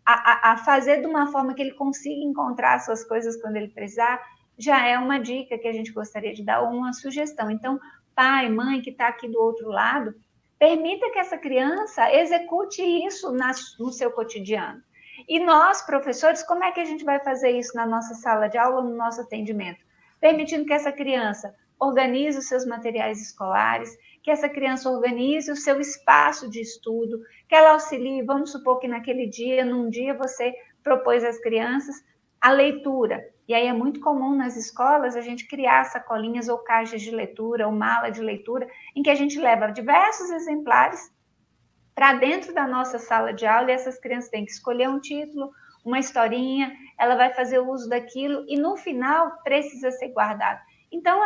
a fazer de uma forma que ele consiga encontrar suas coisas quando ele precisar, já é uma dica que a gente gostaria de dar, ou uma sugestão. Então, pai, mãe que está aqui do outro lado, permita que essa criança execute isso no seu cotidiano. E nós, professores, como é que a gente vai fazer isso na nossa sala de aula, no nosso atendimento? Permitindo que essa criança organize os seus materiais escolares, que essa criança organize o seu espaço de estudo, que ela auxilie, vamos supor que naquele dia, num dia você propôs às crianças a leitura. E aí é muito comum nas escolas a gente criar sacolinhas ou caixas de leitura ou mala de leitura, em que a gente leva diversos exemplares para dentro da nossa sala de aula e essas crianças têm que escolher um título, uma historinha, ela vai fazer o uso daquilo e no final precisa ser guardado. Então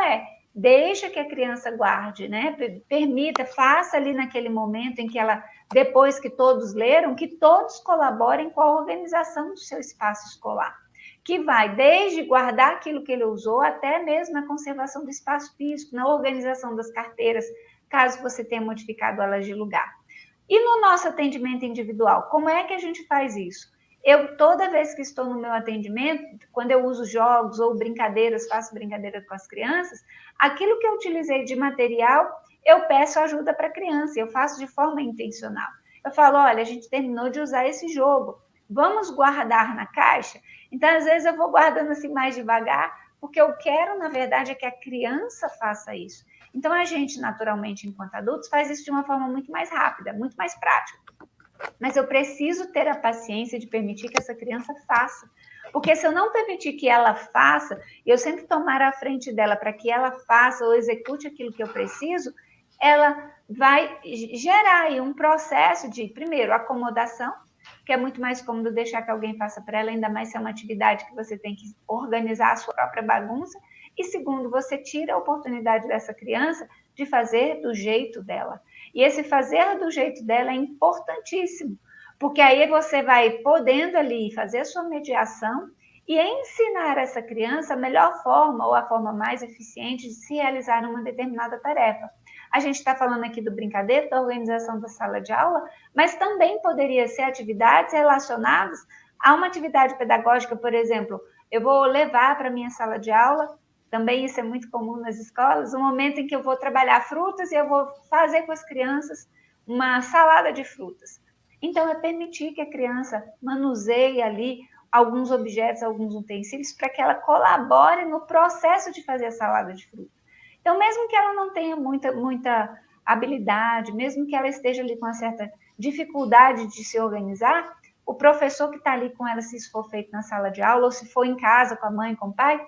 deixa que a criança guarde, né? Permita, faça ali naquele momento em que ela, depois que todos leram, que todos colaborem com a organização do seu espaço escolar, que vai desde guardar aquilo que ele usou até mesmo na conservação do espaço físico, na organização das carteiras, caso você tenha modificado elas de lugar. E no nosso atendimento individual, como é que a gente faz isso? Eu, toda vez que estou no meu atendimento, quando eu uso jogos ou brincadeiras, faço brincadeira com as crianças, aquilo que eu utilizei de material, eu peço ajuda para a criança, eu faço de forma intencional. Eu falo, olha, a gente terminou de usar esse jogo, vamos guardar na caixa? Então, às vezes, eu vou guardando assim mais devagar, porque eu quero, na verdade, é que a criança faça isso. Então, a gente, naturalmente, enquanto adultos, faz isso de uma forma muito mais rápida, muito mais prática. Mas eu preciso ter a paciência de permitir que essa criança faça. Porque se eu não permitir que ela faça, e eu sempre tomar à frente dela para que ela faça ou execute aquilo que eu preciso, ela vai gerar aí um processo de, primeiro, acomodação, que é muito mais cômodo deixar que alguém faça para ela, ainda mais se é uma atividade que você tem que organizar a sua própria bagunça. E segundo, você tira a oportunidade dessa criança de fazer do jeito dela. E esse fazer do jeito dela é importantíssimo, porque aí você vai podendo ali fazer a sua mediação e ensinar essa criança a melhor forma ou a forma mais eficiente de se realizar uma determinada tarefa. A gente está falando aqui do brincadeiro, da organização da sala de aula, mas também poderia ser atividades relacionadas a uma atividade pedagógica, por exemplo, eu vou levar para a minha sala de aula, também isso é muito comum nas escolas, um momento em que eu vou trabalhar frutas e eu vou fazer com as crianças uma salada de frutas. Então, é permitir que a criança manuseie ali alguns objetos, alguns utensílios, para que ela colabore no processo de fazer a salada de fruta. Então, mesmo que ela não tenha muita habilidade, mesmo que ela esteja ali com uma certa dificuldade de se organizar, o professor que está ali com ela, se isso for feito na sala de aula, ou se for em casa com a mãe, com o pai,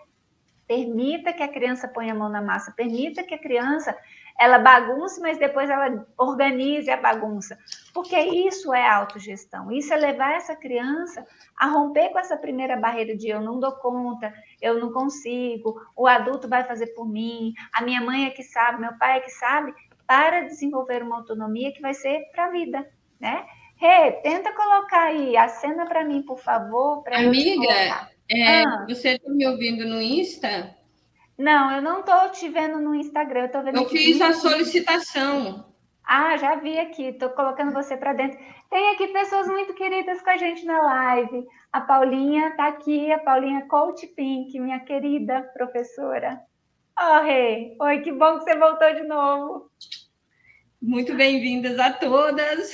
permita que a criança ponha a mão na massa, permita que a criança ela bagunce, mas depois ela organize a bagunça, porque isso é autogestão, isso é levar essa criança a romper com essa primeira barreira de eu não dou conta, eu não consigo, o adulto vai fazer por mim, a minha mãe é que sabe, meu pai é que sabe, para desenvolver uma autonomia que vai ser para a vida, né? Rê, tenta colocar aí, acena para mim, por favor, para eu te colocar. Você está me ouvindo no Insta? Não, eu não estou te vendo no Instagram, eu estou vendo Eu aqui. fiz a solicitação. Ah, já vi aqui, estou colocando você para dentro. Tem aqui pessoas muito queridas com a gente na live. A Paulinha está aqui, a Paulinha Coach Pink, minha querida professora. Oh, Rê, oi, que bom que você voltou de novo. Muito bem-vindas a todas.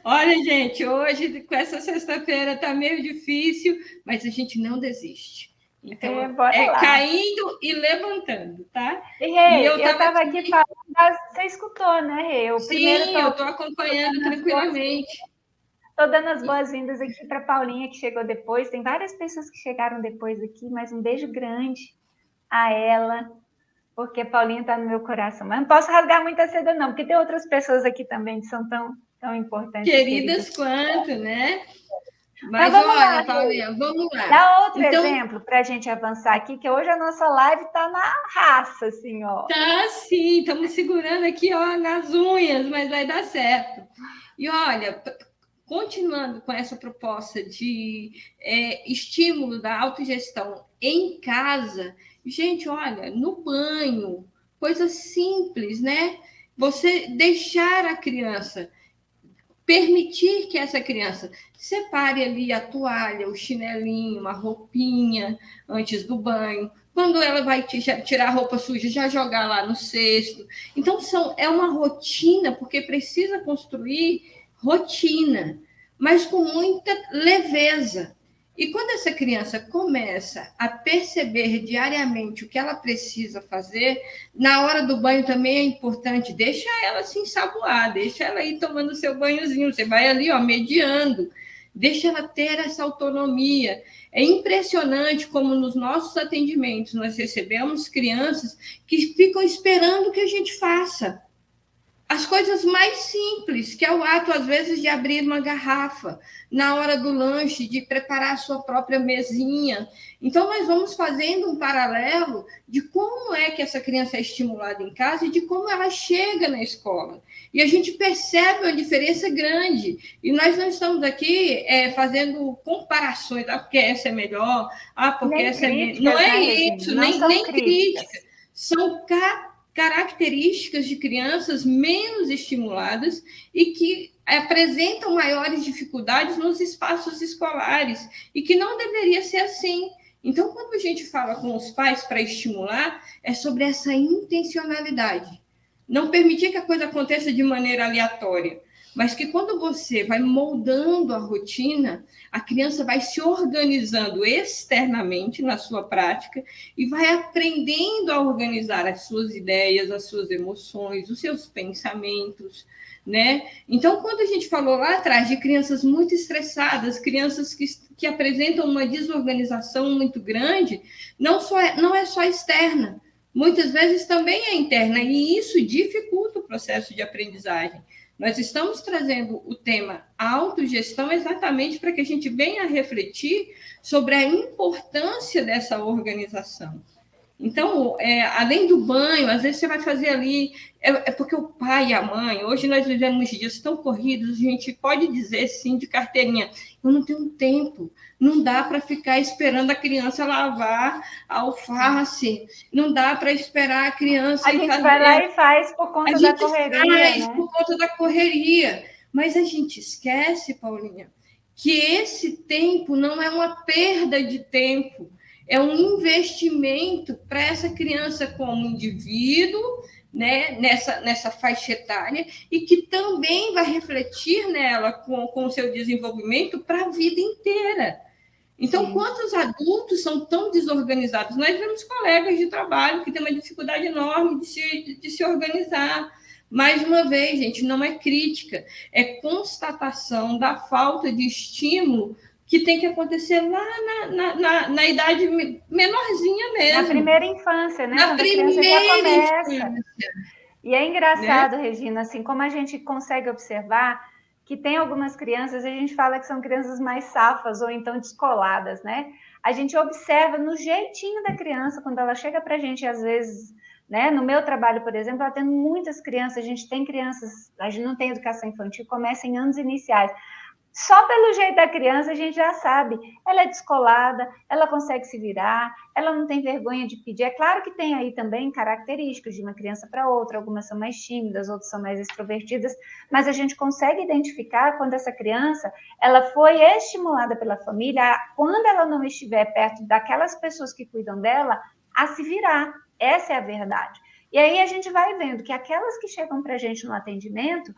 Olha, gente, hoje, com essa sexta-feira, está meio difícil, mas a gente não desiste. Então, caindo e levantando, tá? Rê, eu estava aqui falando, você escutou, né, Rê? Sim, eu estou acompanhando tranquilamente. Estou dando as boas-vindas aqui para a Paulinha, que chegou depois. Tem várias pessoas que chegaram depois aqui, mas um beijo grande a ela, porque a Paulinha está no meu coração. Mas não posso rasgar muita seda, não, porque tem outras pessoas aqui também que são tão importantes. Queridas quanto, né? Mas vamos olha, lá, Paulinha, vamos lá. Dá outro exemplo para a gente avançar aqui, que hoje a nossa live está na raça, assim, ó. Tá sim, estamos segurando aqui, ó, nas unhas, mas vai dar certo. E olha, continuando com essa proposta de estímulo da autogestão em casa, gente, olha, no banho, coisa simples, né? Você deixar a criança, permitir que essa criança separe ali a toalha, o chinelinho, uma roupinha antes do banho. Quando ela vai tirar a roupa suja, já jogar lá no cesto. Então, é uma rotina, porque precisa construir rotina, mas com muita leveza. E quando essa criança começa a perceber diariamente o que ela precisa fazer, na hora do banho também é importante, deixa ela se ensaboar, deixa ela ir tomando seu banhozinho, você vai ali, ó, mediando, deixa ela ter essa autonomia. É impressionante como nos nossos atendimentos nós recebemos crianças que ficam esperando que a gente faça as coisas mais simples, que é o ato, às vezes, de abrir uma garrafa, na hora do lanche, de preparar a sua própria mesinha. Então, nós vamos fazendo um paralelo de como é que essa criança é estimulada em casa e de como ela chega na escola. E a gente percebe uma diferença grande. E nós não estamos aqui fazendo comparações, porque essa é melhor, porque nem essa críticas, é... Não é né, isso, nem crítica. São características de crianças menos estimuladas e que apresentam maiores dificuldades nos espaços escolares e que não deveria ser assim. Então, quando a gente fala com os pais para estimular, é sobre essa intencionalidade. Não permitir que a coisa aconteça de maneira aleatória, mas que quando você vai moldando a rotina, a criança vai se organizando externamente na sua prática e vai aprendendo a organizar as suas ideias, as suas emoções, os seus pensamentos, né? Então, quando a gente falou lá atrás de crianças muito estressadas, crianças que apresentam uma desorganização muito grande, não é só externa, muitas vezes também é interna, e isso dificulta o processo de aprendizagem. Nós estamos trazendo o tema autogestão exatamente para que a gente venha refletir sobre a importância dessa organização. Então, além do banho, às vezes você vai fazer ali... É porque o pai e a mãe... Hoje nós vivemos dias tão corridos, a gente pode dizer, sim, de carteirinha, eu não tenho tempo, não dá para ficar esperando a criança lavar a alface, não dá para esperar a criança a ir gente fazer... vai lá e faz por A conta da gente correria, faz né? por conta da correria, mas a gente esquece, Paulinha, que esse tempo não é uma perda de tempo, é um investimento para essa criança como indivíduo, né, nessa faixa etária, e que também vai refletir nela com o seu desenvolvimento para a vida inteira. Então, Sim. quantos adultos são tão desorganizados? Nós vemos colegas de trabalho que têm uma dificuldade enorme de se organizar. Mais uma vez, gente, não é crítica, é constatação da falta de estímulo que tem que acontecer lá na idade menorzinha mesmo. Na primeira infância, né? Na Quando a criança já primeira começa. infância. E é engraçado, Né? Regina, assim, como a gente consegue observar que tem algumas crianças, a gente fala que são crianças mais safas ou então descoladas, né? A gente observa no jeitinho da criança, quando ela chega para a gente, às vezes, né? No meu trabalho, por exemplo, eu atendo muitas crianças, a gente tem crianças, a gente não tem educação infantil, começa em anos iniciais. Só pelo jeito da criança a gente já sabe, ela é descolada, ela consegue se virar, ela não tem vergonha de pedir. É claro que tem aí também características de uma criança para outra, algumas são mais tímidas, outras são mais extrovertidas, mas a gente consegue identificar quando essa criança ela foi estimulada pela família, quando ela não estiver perto daquelas pessoas que cuidam dela, a se virar. Essa é a verdade. E aí a gente vai vendo que aquelas que chegam para a gente no atendimento,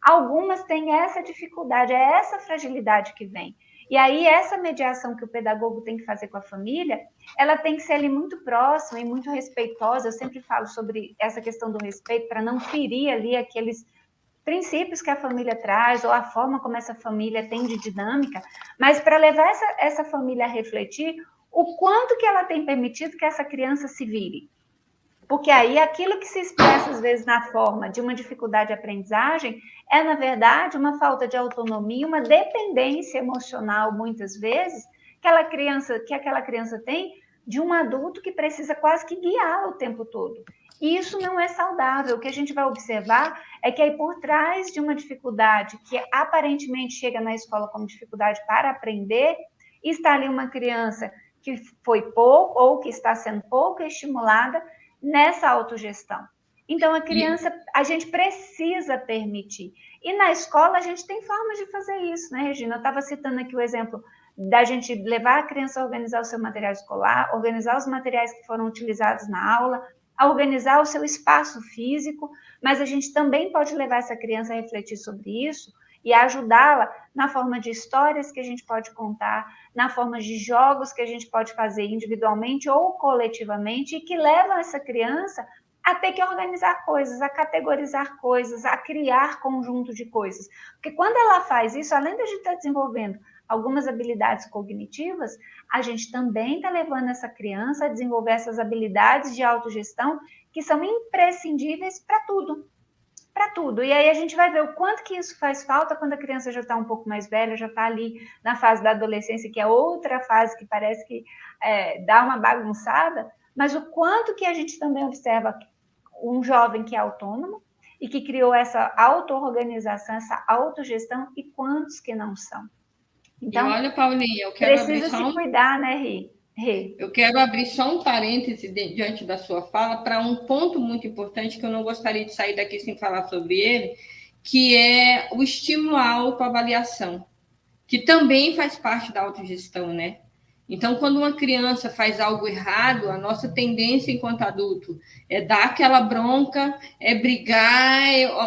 algumas têm essa dificuldade, é essa fragilidade que vem. E aí, essa mediação que o pedagogo tem que fazer com a família, ela tem que ser ali muito próxima e muito respeitosa. Eu sempre falo sobre essa questão do respeito, para não ferir ali aqueles princípios que a família traz, ou a forma como essa família tem de dinâmica, mas para levar essa família a refletir o quanto que ela tem permitido que essa criança se vire. Porque aí aquilo que se expressa às vezes na forma de uma dificuldade de aprendizagem é, na verdade, uma falta de autonomia, uma dependência emocional, muitas vezes, que aquela criança tem de um adulto que precisa quase que guiá-la o tempo todo. E isso não é saudável. O que a gente vai observar é que aí por trás de uma dificuldade que aparentemente chega na escola como dificuldade para aprender, está ali uma criança que foi pouco ou que está sendo pouco estimulada nessa autogestão. Então, a criança, a gente precisa permitir. E na escola, a gente tem formas de fazer isso, né, Regina? Eu estava citando aqui o exemplo da gente levar a criança a organizar o seu material escolar, organizar os materiais que foram utilizados na aula, a organizar o seu espaço físico, mas a gente também pode levar essa criança a refletir sobre isso e ajudá-la na forma de histórias que a gente pode contar, na forma de jogos que a gente pode fazer individualmente ou coletivamente e que levam essa criança a ter que organizar coisas, a categorizar coisas, a criar conjunto de coisas. Porque quando ela faz isso, além da gente estar desenvolvendo algumas habilidades cognitivas, a gente também está levando essa criança a desenvolver essas habilidades de autogestão que são imprescindíveis para tudo. Para tudo. E aí a gente vai ver o quanto que isso faz falta quando a criança já está um pouco mais velha, já está ali na fase da adolescência, que é outra fase que parece que dá uma bagunçada, mas o quanto que a gente também observa um jovem que é autônomo e que criou essa auto-organização, essa autogestão, e quantos que não são. Então, e olha, Paulinha, eu quero abrir precisa só se cuidar, né, Rê? Eu quero abrir só um parêntese diante da sua fala para um ponto muito importante que eu não gostaria de sair daqui sem falar sobre ele, que é o estímulo à autoavaliação, que também faz parte da autogestão, né? Então, quando uma criança faz algo errado, a nossa tendência enquanto adulto é dar aquela bronca, é brigar,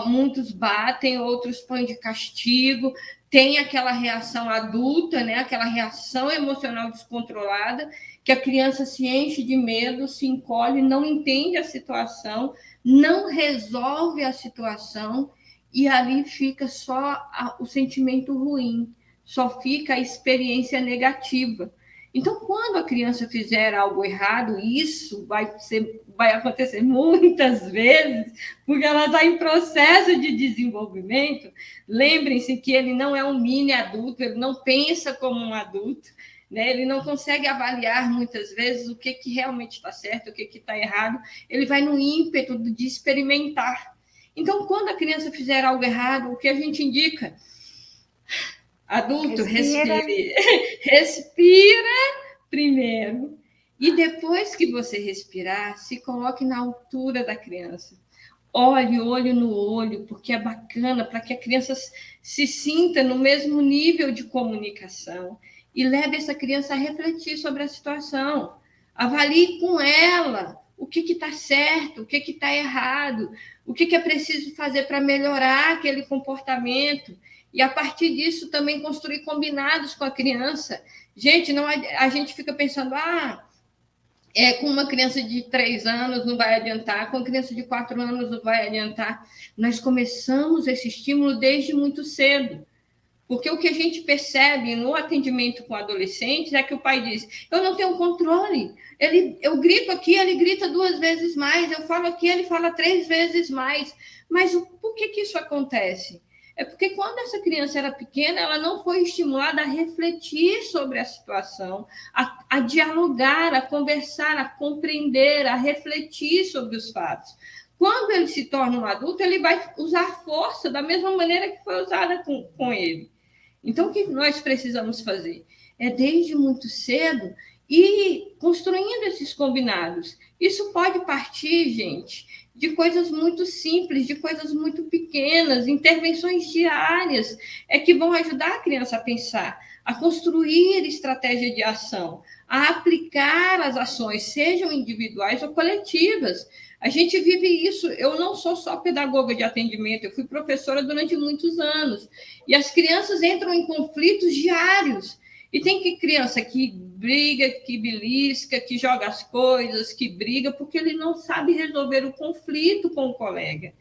muitos batem, outros põem de castigo, tem aquela reação adulta, né? Aquela reação emocional descontrolada, que a criança se enche de medo, se encolhe, não entende a situação, não resolve a situação, e ali fica só o sentimento ruim, só fica a experiência negativa. Então, quando a criança fizer algo errado, isso vai acontecer muitas vezes, porque ela está em processo de desenvolvimento. Lembrem-se que ele não é um mini adulto, ele não pensa como um adulto, né? Ele não consegue avaliar muitas vezes o que realmente está certo, o que está errado. Ele vai no ímpeto de experimentar. Então, quando a criança fizer algo errado, o que a gente indica? Adulto, Respira. respire. Respira primeiro. E depois que você respirar, se coloque na altura da criança. Olhe olho no olho, porque é bacana para que a criança se sinta no mesmo nível de comunicação e leve essa criança a refletir sobre a situação. Avalie com ela o que está certo, o que está errado, o que é preciso fazer para melhorar aquele comportamento. E a partir disso também construir combinados com a criança. Gente, não a gente fica pensando, com uma criança de 3 anos não vai adiantar, com criança de 4 anos não vai adiantar. Nós começamos esse estímulo desde muito cedo. Porque o que a gente percebe no atendimento com adolescentes é que o pai diz: eu não tenho controle. Eu grito aqui, ele grita 2 vezes mais. Eu falo aqui, ele fala 3 vezes mais. Mas por que isso acontece? É porque quando essa criança era pequena, ela não foi estimulada a refletir sobre a situação, a dialogar, a conversar, a compreender, a refletir sobre os fatos. Quando ele se torna um adulto, ele vai usar força da mesma maneira que foi usada com ele. Então, o que nós precisamos fazer? É, desde muito cedo, ir construindo esses combinados. Isso pode partir, gente, de coisas muito simples, de coisas muito pequenas, intervenções diárias, que vão ajudar a criança a pensar, a construir estratégia de ação, a aplicar as ações, sejam individuais ou coletivas. A gente vive isso. Eu não sou só pedagoga de atendimento, eu fui professora durante muitos anos. E as crianças entram em conflitos diários. E tem criança que briga, que belisca, que joga as coisas, que briga, porque ele não sabe resolver o conflito com o colega.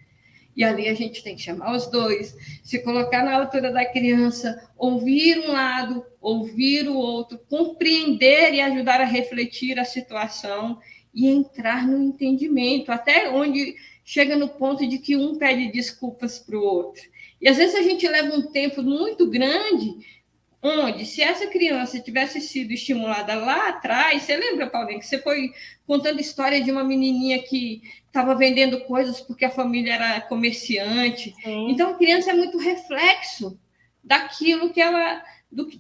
E ali a gente tem que chamar os dois, se colocar na altura da criança, ouvir um lado, ouvir o outro, compreender e ajudar a refletir a situação e entrar no entendimento, até onde chega no ponto de que um pede desculpas para o outro. E às vezes a gente leva um tempo muito grande, onde, se essa criança tivesse sido estimulada lá atrás, você lembra, Paulinha, que você foi contando história de uma menininha que estava vendendo coisas porque a família era comerciante. Sim. Então, a criança é muito reflexo daquilo que ela,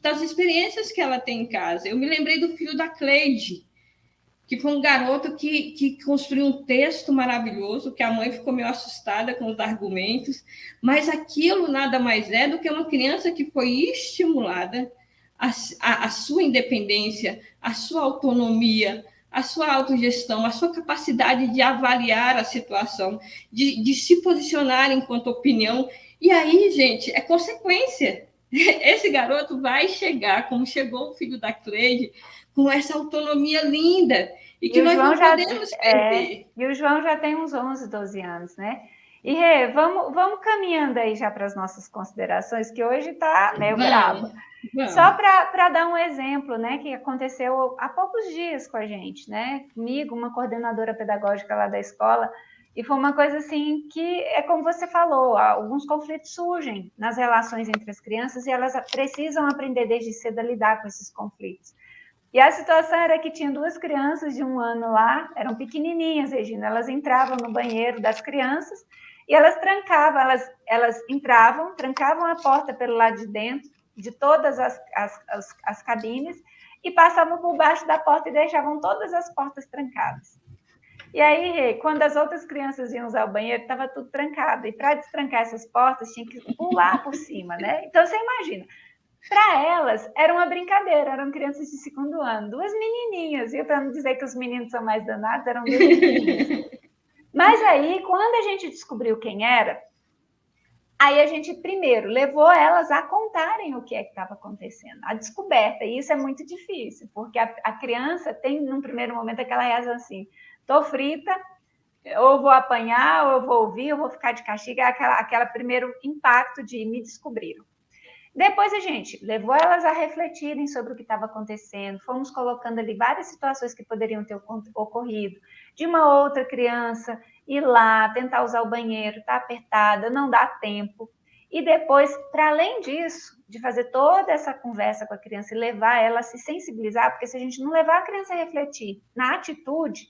das experiências que ela tem em casa. Eu me lembrei do filho da Cleide, que foi um garoto que construiu um texto maravilhoso, que a mãe ficou meio assustada com os argumentos, mas aquilo nada mais é do que uma criança que foi estimulada a sua independência, a sua autonomia, a sua autogestão, a sua capacidade de avaliar a situação, de se posicionar enquanto opinião. E aí, gente, é consequência. Esse garoto vai chegar, como chegou o filho da Cleide, com essa autonomia linda e que nós não podemos perder. E o João já tem uns 11, 12 anos, né? E Rê, vamos caminhando aí já para as nossas considerações, que hoje está meio brava. Só para dar um exemplo, né, que aconteceu há poucos dias com a gente, né? Comigo, uma coordenadora pedagógica lá da escola, e foi uma coisa assim que é como você falou, alguns conflitos surgem nas relações entre as crianças e elas precisam aprender desde cedo a lidar com esses conflitos. E a situação era que tinha 2 crianças de 1 ano lá, eram pequenininhas, Regina, elas entravam no banheiro das crianças e elas trancavam, elas entravam, trancavam a porta pelo lado de dentro de todas as cabines e passavam por baixo da porta e deixavam todas as portas trancadas. E aí, quando as outras crianças iam usar o banheiro, estava tudo trancado. E para destrancar essas portas, tinha que pular por cima, né? Então, você imagina, para elas, era uma brincadeira, eram crianças de 2º ano, 2 menininhas, e para não dizer que os meninos são mais danados, eram 2 menininhas. Mas aí, quando a gente descobriu quem era, aí a gente primeiro levou elas a contarem o que é que estava acontecendo, a descoberta, e isso é muito difícil, porque a criança tem, num primeiro momento, aquela reação assim, tô frita, ou vou apanhar, ou eu vou ouvir, ou vou ficar de castigo, aquela primeiro impacto de me descobriram. Depois a gente levou elas a refletirem sobre o que estava acontecendo, fomos colocando ali várias situações que poderiam ter ocorrido, de uma outra criança ir lá, tentar usar o banheiro, tá apertada, não dá tempo. E depois, para além disso, de fazer toda essa conversa com a criança e levar ela a se sensibilizar, porque se a gente não levar a criança a refletir na atitude,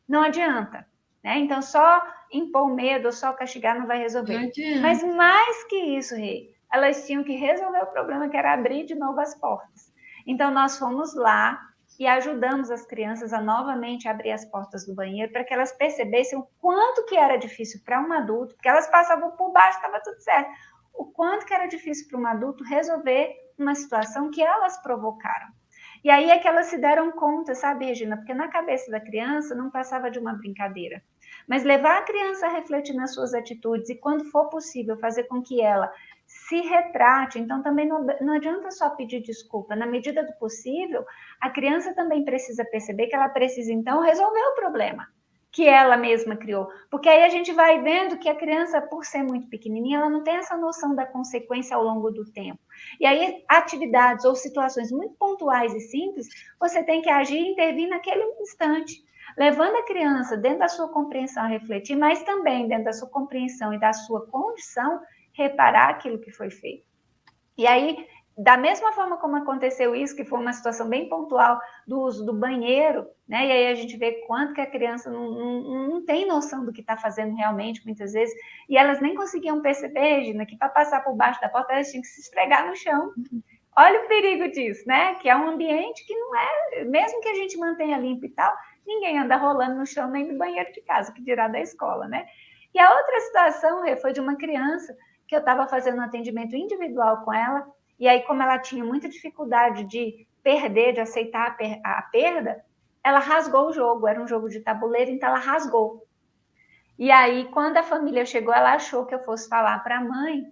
não adianta, né? Então, só impor medo ou só castigar não vai resolver. Mas mais que isso, Rê, elas tinham que resolver o problema, que era abrir de novo as portas. Então, nós fomos lá e ajudamos as crianças a novamente abrir as portas do banheiro para que elas percebessem o quanto que era difícil para um adulto, porque elas passavam por baixo, estava tudo certo, o quanto que era difícil para um adulto resolver uma situação que elas provocaram. E aí é que elas se deram conta, sabe, Regina? Porque na cabeça da criança não passava de uma brincadeira. Mas levar a criança a refletir nas suas atitudes e, quando for possível, fazer com que ela se retrate. Então, também não adianta só pedir desculpa. Na medida do possível, a criança também precisa perceber que ela precisa, então, resolver o problema que ela mesma criou. Porque aí a gente vai vendo que a criança, por ser muito pequenininha, ela não tem essa noção da consequência ao longo do tempo. E aí, atividades ou situações muito pontuais e simples, você tem que agir e intervir naquele instante, levando a criança dentro da sua compreensão a refletir, mas também dentro da sua compreensão e da sua condição, reparar aquilo que foi feito. E aí, da mesma forma como aconteceu isso, que foi uma situação bem pontual do uso do banheiro, né? E aí a gente vê quanto que a criança não tem noção do que está fazendo realmente, muitas vezes, e elas nem conseguiam perceber, Regina, que para passar por baixo da porta elas tinham que se esfregar no chão. Olha o perigo disso, né? Que é um ambiente que não é, mesmo que a gente mantenha limpo e tal, ninguém anda rolando no chão nem do banheiro de casa, que dirá da escola, né? E a outra situação foi de uma criança que eu estava fazendo um atendimento individual com ela, e aí, como ela tinha muita dificuldade de perder, de aceitar a perda, ela rasgou o jogo, era um jogo de tabuleiro, então ela rasgou. E aí, quando a família chegou, ela achou que eu fosse falar para a mãe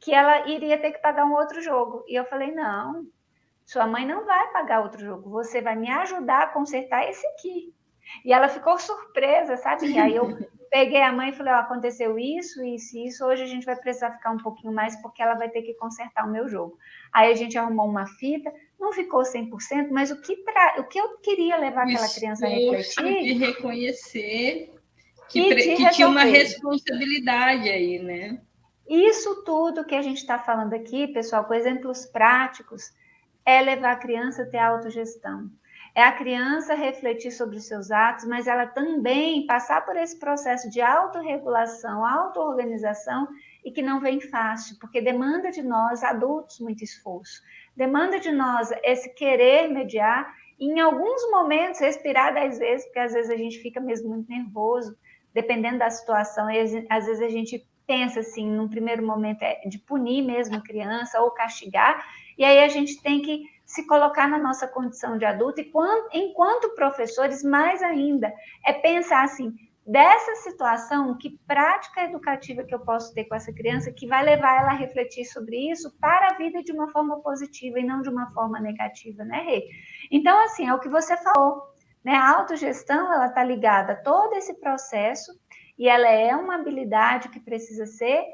que ela iria ter que pagar um outro jogo. E eu falei, não, sua mãe não vai pagar outro jogo, você vai me ajudar a consertar esse aqui. E ela ficou surpresa, sabe? E aí eu peguei a mãe e falei, aconteceu isso, isso e isso, hoje a gente vai precisar ficar um pouquinho mais porque ela vai ter que consertar o meu jogo. Aí a gente arrumou uma fita, não ficou 100%, mas o que eu queria levar aquela criança a refletir... de reconhecer que tinha uma responsabilidade aí, né? Isso tudo que a gente está falando aqui, pessoal, com exemplos práticos, é levar a criança a ter autogestão. É a criança refletir sobre os seus atos, mas ela também passar por esse processo de autorregulação, auto-organização, e que não vem fácil, porque demanda de nós, adultos, muito esforço. Demanda de nós esse querer mediar, e em alguns momentos respirar 10 vezes, porque às vezes a gente fica mesmo muito nervoso, dependendo da situação, e às vezes a gente pensa assim, num primeiro momento é de punir mesmo a criança ou castigar, e aí a gente tem que se colocar na nossa condição de adulto e enquanto professores, mais ainda, é pensar assim, dessa situação, que prática educativa que eu posso ter com essa criança que vai levar ela a refletir sobre isso para a vida de uma forma positiva e não de uma forma negativa, né, Rê? Então, assim, é o que você falou, né? A autogestão, ela está ligada a todo esse processo e ela é uma habilidade que precisa ser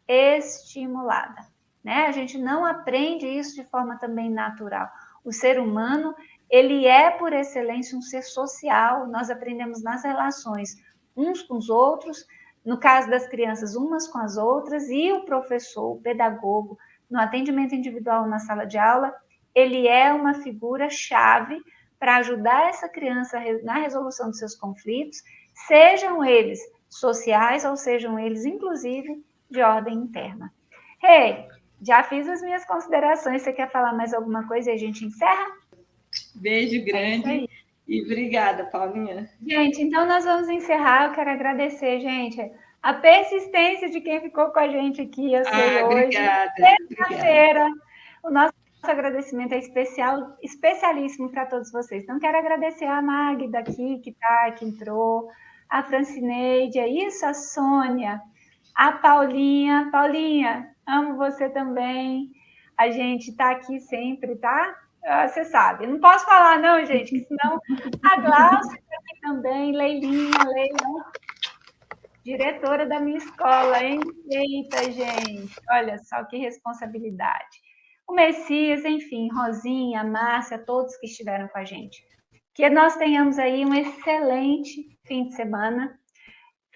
estimulada, né? A gente não aprende isso de forma também natural. O ser humano, ele é, por excelência, um ser social. Nós aprendemos nas relações uns com os outros, no caso das crianças, umas com as outras, e o professor, o pedagogo, no atendimento individual na sala de aula, ele é uma figura-chave para ajudar essa criança na resolução dos seus conflitos, sejam eles sociais ou sejam eles, inclusive, de ordem interna. Hey, já fiz as minhas considerações. Você quer falar mais alguma coisa e a gente encerra? Beijo grande e obrigada, Paulinha. Gente, então nós vamos encerrar. Eu quero agradecer, gente, a persistência de quem ficou com a gente aqui, eu sei, hoje. Terça-feira. O nosso agradecimento é especialíssimo para todos vocês. Então, quero agradecer a Magda aqui, que entrou, a Francineide, é isso, a Sônia, a Paulinha. Paulinha, amo você também. A gente está aqui sempre, tá? Você sabe. Não posso falar, não, gente, que senão a Glaucia está aqui também, Leilinha, Leila, diretora da minha escola, hein? Eita, gente, olha só que responsabilidade. O Messias, enfim, Rosinha, Márcia, todos que estiveram com a gente. Que nós tenhamos aí um excelente fim de semana.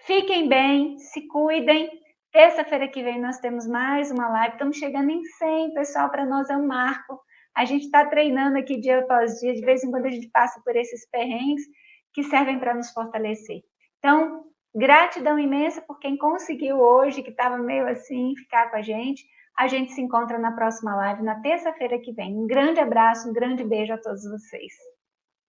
Fiquem bem, se cuidem, Terça-feira que vem nós temos mais uma live. Estamos chegando em 100, pessoal, para nós é um marco. A gente está treinando aqui dia após dia. De vez em quando a gente passa por esses perrengues que servem para nos fortalecer. Então, gratidão imensa por quem conseguiu hoje, que estava meio assim, ficar com a gente. A gente se encontra na próxima live, na terça-feira que vem. Um grande abraço, um grande beijo a todos vocês.